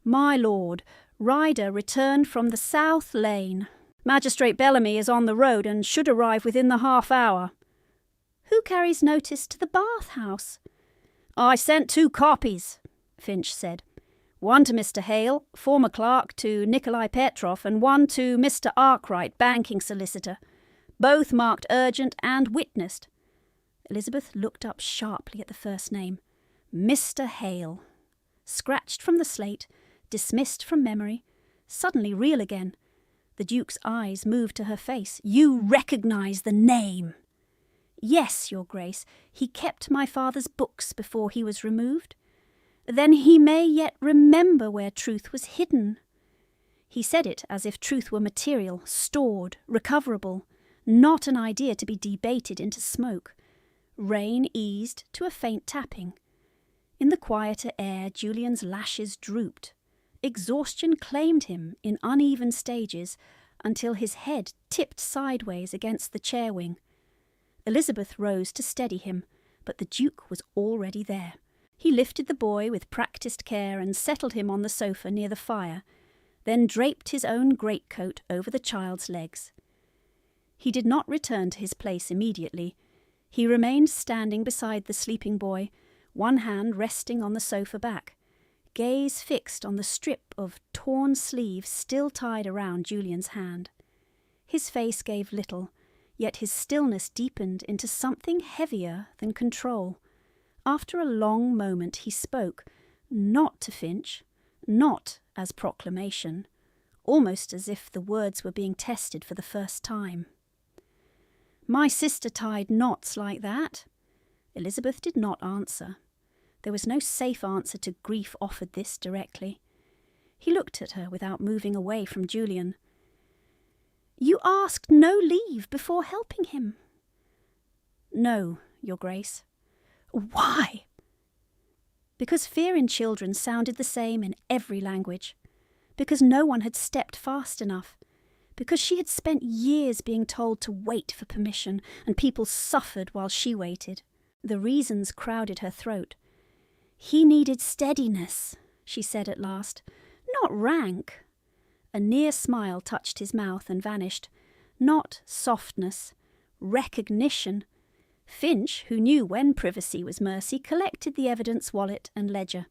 "My lord, Ryder returned from the South Lane. Magistrate Bellamy is on the road and should arrive within the half-hour." "Who carries notice to the bath-house?" "I sent 2 copies," Finch said. "One to Mr. Hale, former clerk to Nikolai Petrov, and one to Mr. Arkwright, banking solicitor. Both marked urgent and witnessed." Elizabeth looked up sharply at the first name. Mr. Hale. Scratched from the slate, dismissed from memory, suddenly real again. The Duke's eyes moved to her face. "You recognise the name?" "Yes, Your Grace. He kept my father's books before he was removed." "Then he may yet remember where truth was hidden." He said it as if truth were material, stored, recoverable, not an idea to be debated into smoke. Rain eased to a faint tapping. In the quieter air, Julian's lashes drooped. Exhaustion claimed him in uneven stages until his head tipped sideways against the chair wing. Elizabeth rose to steady him, but the Duke was already there. He lifted the boy with practised care and settled him on the sofa near the fire, then draped his own greatcoat over the child's legs. He did not return to his place immediately. He remained standing beside the sleeping boy, one hand resting on the sofa back, gaze fixed on the strip of torn sleeve still tied around Julian's hand. His face gave little, yet his stillness deepened into something heavier than control. After a long moment he spoke, not to Finch, not as proclamation, almost as if the words were being tested for the first time. "My sister tied knots like that." Elizabeth did not answer. There was no safe answer to grief offered this directly. He looked at her without moving away from Julian. "You asked no leave before helping him." "No, Your Grace." "Why?" Because fear in children sounded the same in every language. Because no one had stepped fast enough. Because she had spent years being told to wait for permission, and people suffered while she waited. The reasons crowded her throat. "He needed steadiness," she said at last, "not rank." A near smile touched his mouth and vanished. Not softness, recognition. Finch, who knew when privacy was mercy, collected the evidence wallet and ledger.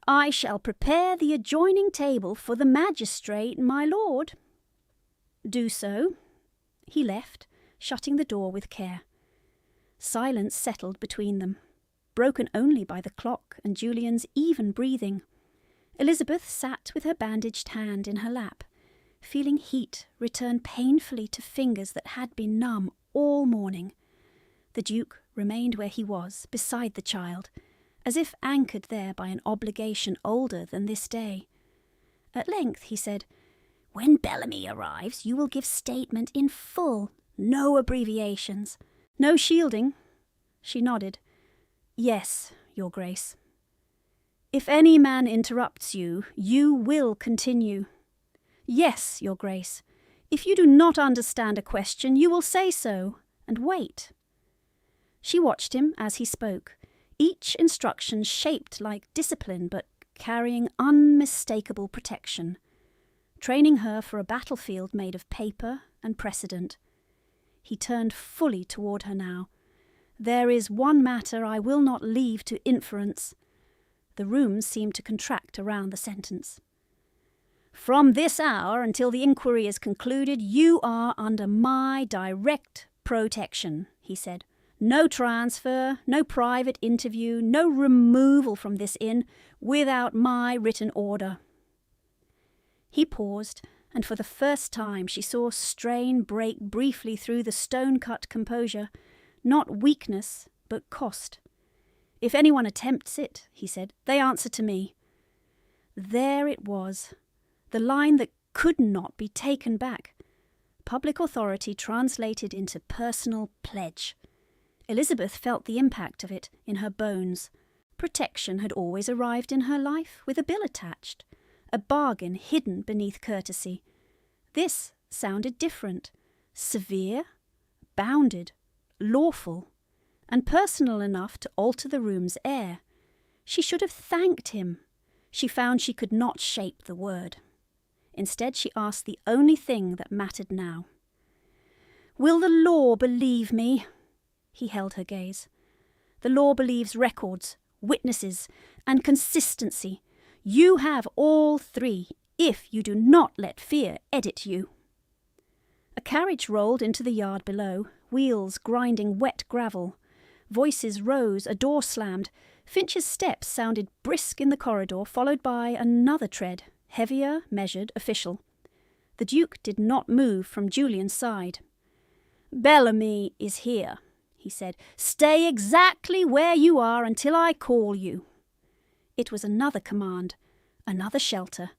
"I shall prepare the adjoining table for the magistrate, my lord." "Do so." He left, shutting the door with care. Silence settled between them, broken only by the clock and Julian's even breathing. Elizabeth sat with her bandaged hand in her lap, feeling heat return painfully to fingers that had been numb all morning. The Duke remained where he was, beside the child, as if anchored there by an obligation older than this day. At length he said, "When Bellamy arrives, you will give statement in full, no abbreviations." "No shielding?" She nodded. "Yes, Your Grace." "If any man interrupts you, you will continue." "Yes, Your Grace. If you do not understand a question, you will say so, and wait." She watched him as he spoke, each instruction shaped like discipline but carrying unmistakable protection, training her for a battlefield made of paper and precedent. He turned fully toward her now. "There is one matter I will not leave to inference." The room seemed to contract around the sentence. "From this hour until the inquiry is concluded, you are under my direct protection," he said. No transfer, no private interview, no removal from this inn without my written order." He paused, and for the first time she saw strain break briefly through the stone-cut composure, not weakness, but cost. "If anyone attempts it," he said, "they answer to me." There it was, the line that could not be taken back. Public authority translated into personal pledge. Elizabeth felt the impact of it in her bones. Protection had always arrived in her life with a bill attached, a bargain hidden beneath courtesy. This sounded different, severe, bounded, lawful, and personal enough to alter the room's air. She should have thanked him. She found she could not shape the word. Instead, she asked the only thing that mattered now. "Will the law believe me?" He held her gaze. "The law believes records, witnesses, and consistency. You have all three, if you do not let fear edit you." A carriage rolled into the yard below, wheels grinding wet gravel. Voices rose, a door slammed. Finch's steps sounded brisk in the corridor, followed by another tread, heavier, measured, official. The Duke did not move from Julian's side. "Bellamy is here," he said. "Stay exactly where you are until I call you." It was another command, another shelter.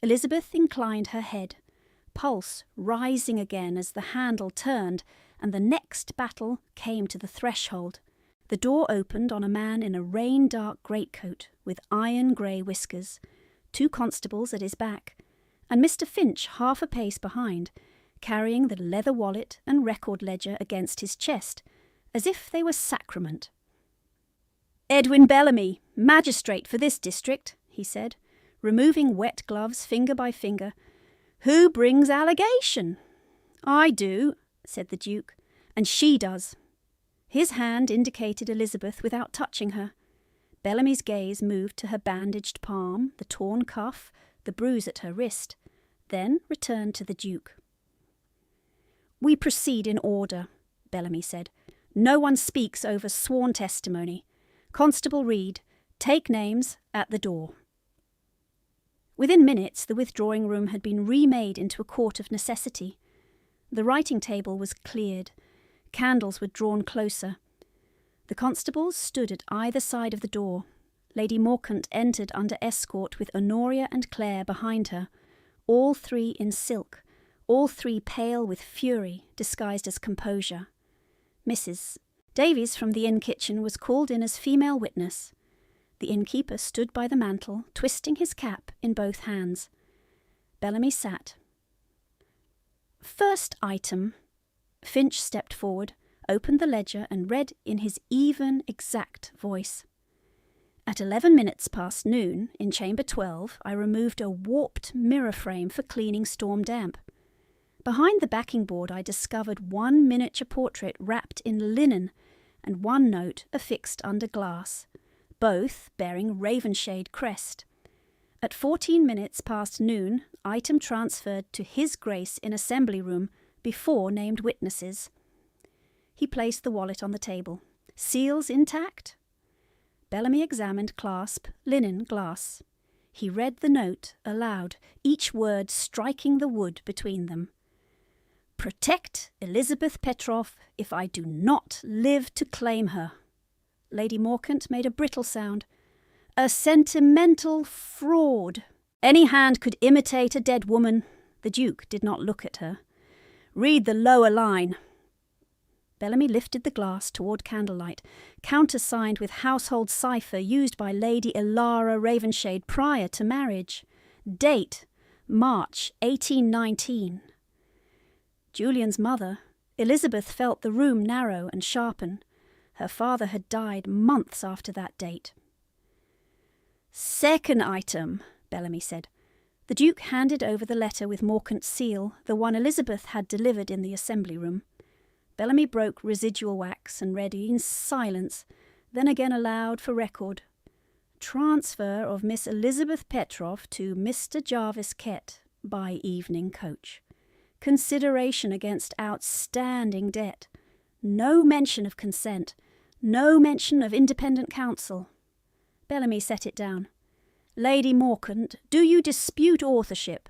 Elizabeth inclined her head, pulse rising again as the handle turned, and the next battle came to the threshold. The door opened on a man in a rain-dark greatcoat with iron-grey whiskers, 2 constables at his back, and Mr. Finch half a pace behind, carrying the leather wallet and record ledger against his chest, as if they were sacrament. "Edwin Bellamy, magistrate for this district," he said, removing wet gloves finger by finger. "Who brings allegation?" "I do," said the Duke, "and she does." His hand indicated Elizabeth without touching her. Bellamy's gaze moved to her bandaged palm, the torn cuff, the bruise at her wrist, then returned to the Duke. "We proceed in order," Bellamy said. "No one speaks over sworn testimony. Constable Reed, take names at the door." Within minutes, the withdrawing room had been remade into a court of necessity. The writing table was cleared. Candles were drawn closer. The constables stood at either side of the door. Lady Morcant entered under escort with Honoria and Claire behind her, all 3 in silk, all 3 pale with fury disguised as composure. Mrs. Davies from the inn kitchen was called in as female witness. The innkeeper stood by the mantel, twisting his cap in both hands. Bellamy sat. "First item." Finch stepped forward, opened the ledger and read in his even, exact voice. "At 11 minutes past noon, in chamber 12, I removed a warped mirror frame for cleaning storm damp. Behind the backing board I discovered 1 miniature portrait wrapped in linen and 1 note affixed under glass, both bearing Ravenshade crest. At 14 minutes past noon, item transferred to His Grace in Assembly Room before named witnesses." He placed the wallet on the table. "Seals intact?" Bellamy examined clasp, linen, glass. He read the note aloud, each word striking the wood between them. "Protect Elizabeth Petroff if I do not live to claim her." Lady Morcant made a brittle sound. "A sentimental fraud. Any hand could imitate a dead woman." The Duke did not look at her. "Read the lower line." Bellamy lifted the glass toward candlelight, countersigned with household cipher used by Lady Ilara Ravenshade prior to marriage. Date, March 1819. Julian's mother, Elizabeth, felt the room narrow and sharpen. Her father had died months after that date. "Second item," Bellamy said. The Duke handed over the letter with Morcant's seal, the one Elizabeth had delivered in the assembly room. Bellamy broke residual wax and read in silence, then again aloud for record. "Transfer of Miss Elizabeth Petroff to Mr. Jarvis Kett by evening coach. Consideration against outstanding debt. No mention of consent. No mention of independent counsel. Bellamy set it down. Lady Morcant, do you dispute authorship?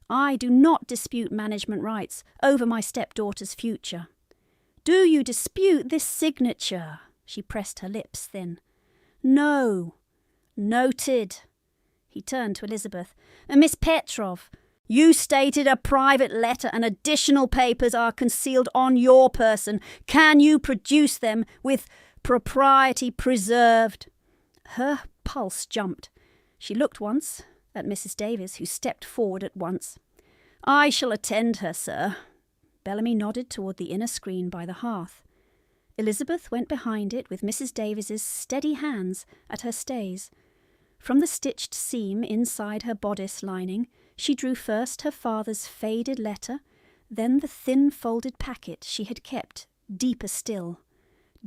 I do not dispute management rights over my stepdaughter's future. Do you dispute this signature? She pressed her lips thin. No. Noted. He turned to Elizabeth. Miss Petrov, you stated a private letter and additional papers are concealed on your person. Can you produce them with propriety preserved? Her pulse jumped. She looked once at Mrs. Davies, who stepped forward at once. I shall attend her, sir. Bellamy nodded toward the inner screen by the hearth. Elizabeth went behind it with Mrs. Davies's steady hands at her stays. From the stitched seam inside her bodice lining, she drew first her father's faded letter, then the thin folded packet she had kept, deeper still.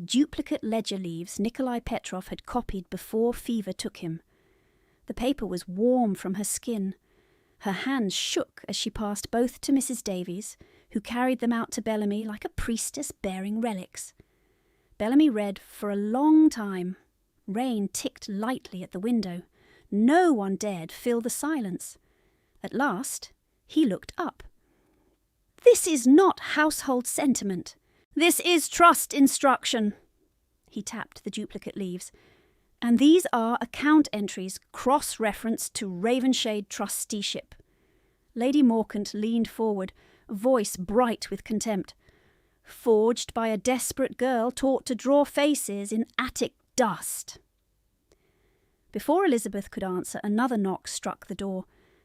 Duplicate ledger leaves Nikolai Petrov had copied before fever took him. The paper was warm from her skin. Her hands shook as she passed both to Mrs. Davies, who carried them out to Bellamy like a priestess bearing relics. Bellamy read for a long time. Rain ticked lightly at the window. No one dared fill the silence. At last, he looked up. This is not household sentiment. This is trust instruction. He tapped the duplicate leaves. And these are account entries cross-referenced to Ravenshade trusteeship. Lady Morcant leaned forward, voice bright with contempt. Forged by a desperate girl taught to draw faces in attic dust. Before Elizabeth could answer, another knock struck the door.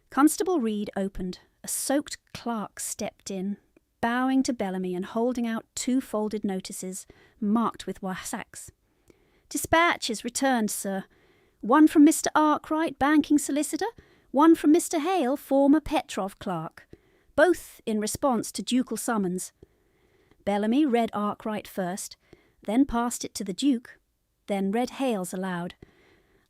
Constable Reed opened. A soaked clerk stepped in, bowing to Bellamy and holding out 2 folded notices, marked with wassacks. Dispatches returned, sir. One from Mr. Arkwright, banking solicitor, one from Mr. Hale, former Petrov clerk, both in response to ducal summons. Bellamy read Arkwright first, then passed it to the Duke, then read Hale's aloud.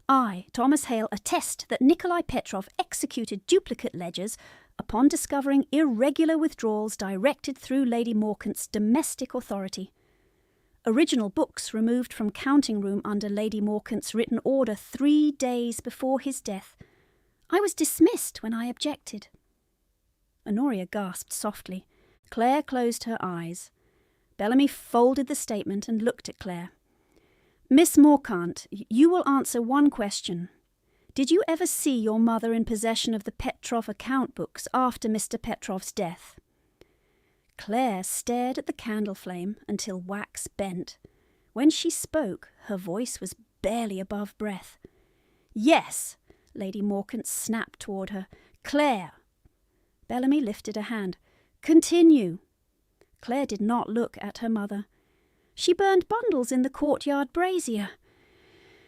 I, Thomas Hale, attest that Nikolai Petrov executed duplicate ledgers upon discovering irregular withdrawals directed through Lady Morcant's domestic authority. Original books removed from counting room under Lady Morcant's written order 3 days before his death. I was dismissed when I objected. Honoria gasped softly. Claire closed her eyes. Bellamy folded the statement and looked at Claire. Miss Morcant, you will answer one question. Did you ever see your mother in possession of the Petrov account books after Mr. Petrov's death? Claire stared at the candle flame until wax bent. When she spoke, her voice was barely above breath. Yes, Lady Morcant snapped toward her. Claire. Bellamy lifted a hand. Continue. Claire did not look at her mother. She burned bundles in the courtyard brazier.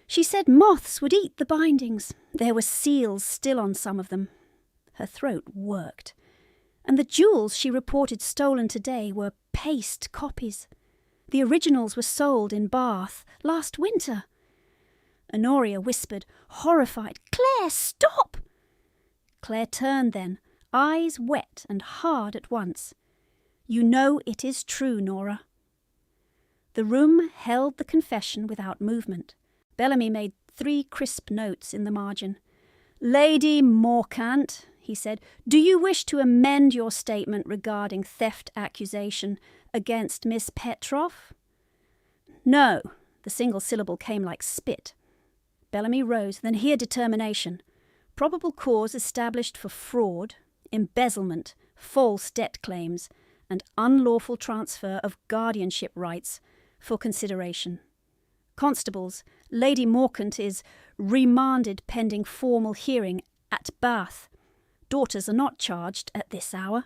She said moths would eat the bindings. There were seals still on some of them. Her throat worked. And the jewels she reported stolen today were paste copies. The originals were sold in Bath last winter. Honoria whispered, horrified, Claire, stop! Claire turned then, eyes wet and hard at once. You know it is true, Nora. The room held the confession without movement. Bellamy made 3 crisp notes in the margin. Lady Morcant, he said, do you wish to amend your statement regarding theft accusation against Miss Petrov? No. The single syllable came like spit. Bellamy rose, then here determination. Probable cause established for fraud, embezzlement, false debt claims, and unlawful transfer of guardianship rights for consideration. Constables, Lady Morcant is remanded pending formal hearing at Bath. Daughters are not charged at this hour.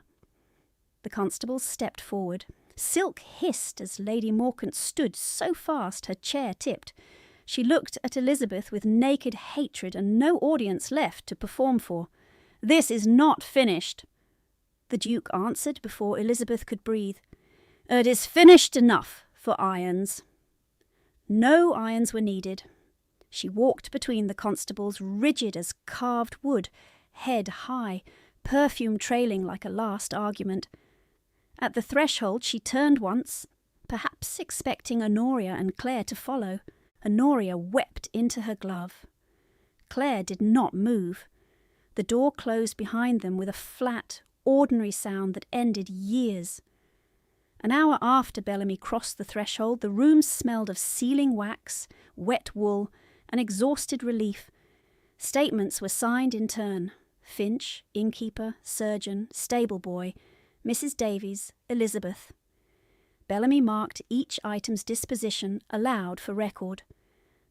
The constables stepped forward. Silk hissed as Lady Morcant stood so fast her chair tipped. She looked at Elizabeth with naked hatred and no audience left to perform for. This is not finished. The Duke answered before Elizabeth could breathe. It is finished enough for irons. No irons were needed. She walked between the constables, rigid as carved wood, head high, perfume trailing like a last argument. At the threshold she turned once, perhaps expecting Honoria and Claire to follow. Honoria wept into her glove. Claire did not move. The door closed behind them with a flat, ordinary sound that ended years. An hour after Bellamy crossed the threshold, the room smelled of sealing wax, wet wool, and exhausted relief. Statements were signed in turn. Finch, innkeeper, surgeon, stable boy, Mrs. Davies, Elizabeth. Bellamy marked each item's disposition aloud for record.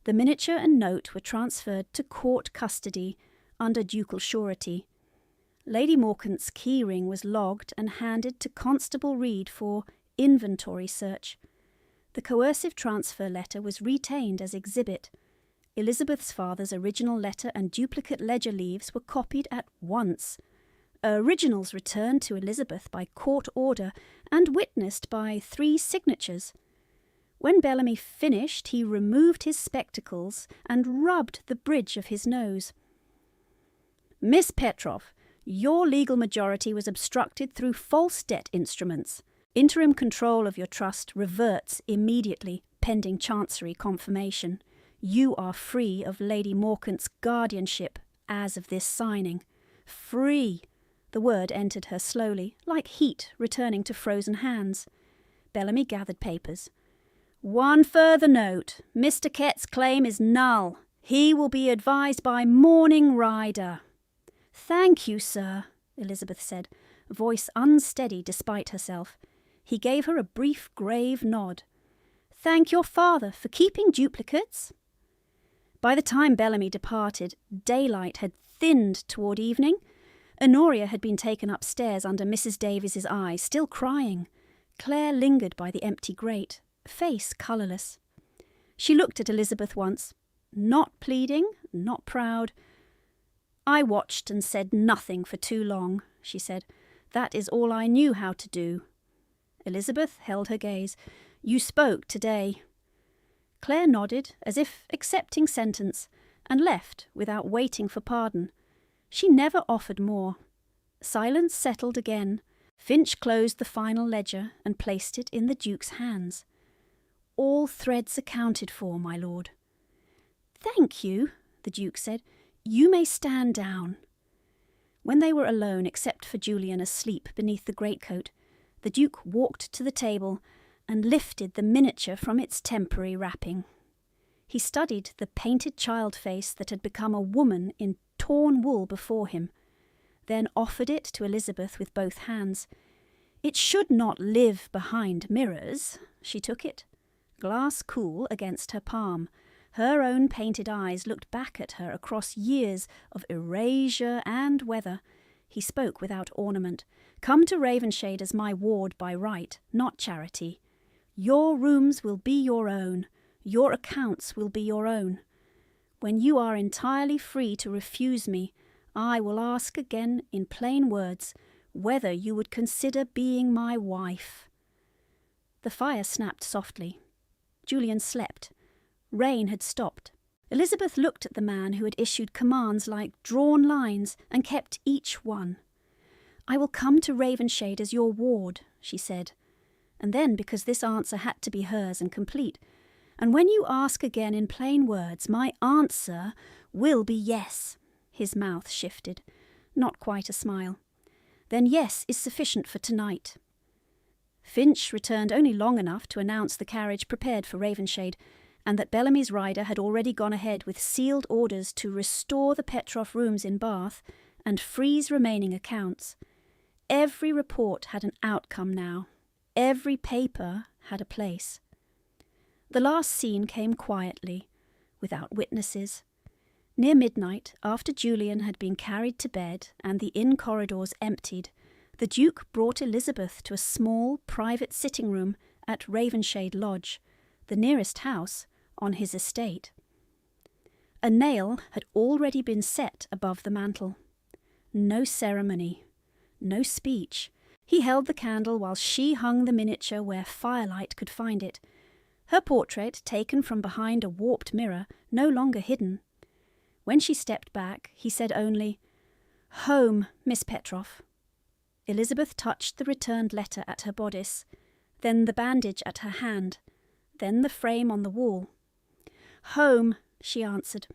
The miniature and note were transferred to court custody under ducal surety. Lady Morcant's keyring was logged and handed to Constable Reed for inventory search. The coercive transfer letter was retained as exhibit. Elizabeth's father's original letter and duplicate ledger leaves were copied at once. Originals returned to Elizabeth by court order and witnessed by 3 signatures. When Bellamy finished, he removed his spectacles and rubbed the bridge of his nose. "Miss Petroff, your legal majority was obstructed through false debt instruments. Interim control of your trust reverts immediately, pending Chancery confirmation. You are free of Lady Morcant's guardianship as of this signing. Free!" The word entered her slowly, like heat returning to frozen hands. Bellamy gathered papers. "One further note. Mr. Kett's claim is null. He will be advised by morning rider." "Thank you, sir," Elizabeth said, voice unsteady despite herself. He gave her a brief, grave nod. "Thank your father for keeping duplicates." By the time Bellamy departed, daylight had thinned toward evening. Honoria had been taken upstairs under Mrs. Davies's eye, still crying. Claire lingered by the empty grate, face colourless. She looked at Elizabeth once, not pleading, not proud. "I watched and said nothing for too long," she said. "That is all I knew how to do." Elizabeth held her gaze. "You spoke today." Claire nodded, as if accepting sentence, and left without waiting for pardon. She never offered more. Silence settled again. Finch closed the final ledger and placed it in the Duke's hands. "All threads accounted for, my lord." "Thank you," the Duke said. "You may stand down." When they were alone, except for Julian asleep beneath the greatcoat, the Duke walked to the table and lifted the miniature from its temporary wrapping. He studied the painted child face that had become a woman in torn wool before him, then offered it to Elizabeth with both hands. It should not live behind mirrors. She took it, glass cool against her palm. Her own painted eyes looked back at her across years of erasure and weather. He spoke without ornament. "Come to Ravenshade as my ward by right, not charity. Your rooms will be your own. Your accounts will be your own. When you are entirely free to refuse me, I will ask again in plain words whether you would consider being my wife." The fire snapped softly. Julian slept. Rain had stopped. Elizabeth looked at the man who had issued commands like drawn lines and kept each one. "I will come to Ravenshade as your ward," she said. And then, because this answer had to be hers and complete, "And when you ask again in plain words, my answer will be yes." His mouth shifted. Not quite a smile. "Then yes is sufficient for tonight." Finch returned only long enough to announce the carriage prepared for Ravenshade, and that Bellamy's rider had already gone ahead with sealed orders to restore the Petroff rooms in Bath and freeze remaining accounts. Every report had an outcome now. Every paper had a place. The last scene came quietly, without witnesses. Near midnight, after Julian had been carried to bed and the inn corridors emptied, the Duke brought Elizabeth to a small, private sitting room at Ravenshade Lodge, the nearest house on his estate. A nail had already been set above the mantel. No ceremony, no speech. He held the candle while she hung the miniature where firelight could find it. Her portrait, taken from behind a warped mirror, no longer hidden. When she stepped back, he said only, "Home, Miss Petroff." Elizabeth touched the returned letter at her bodice. then the bandage at her hand, then the frame on the wall. "Home," she answered,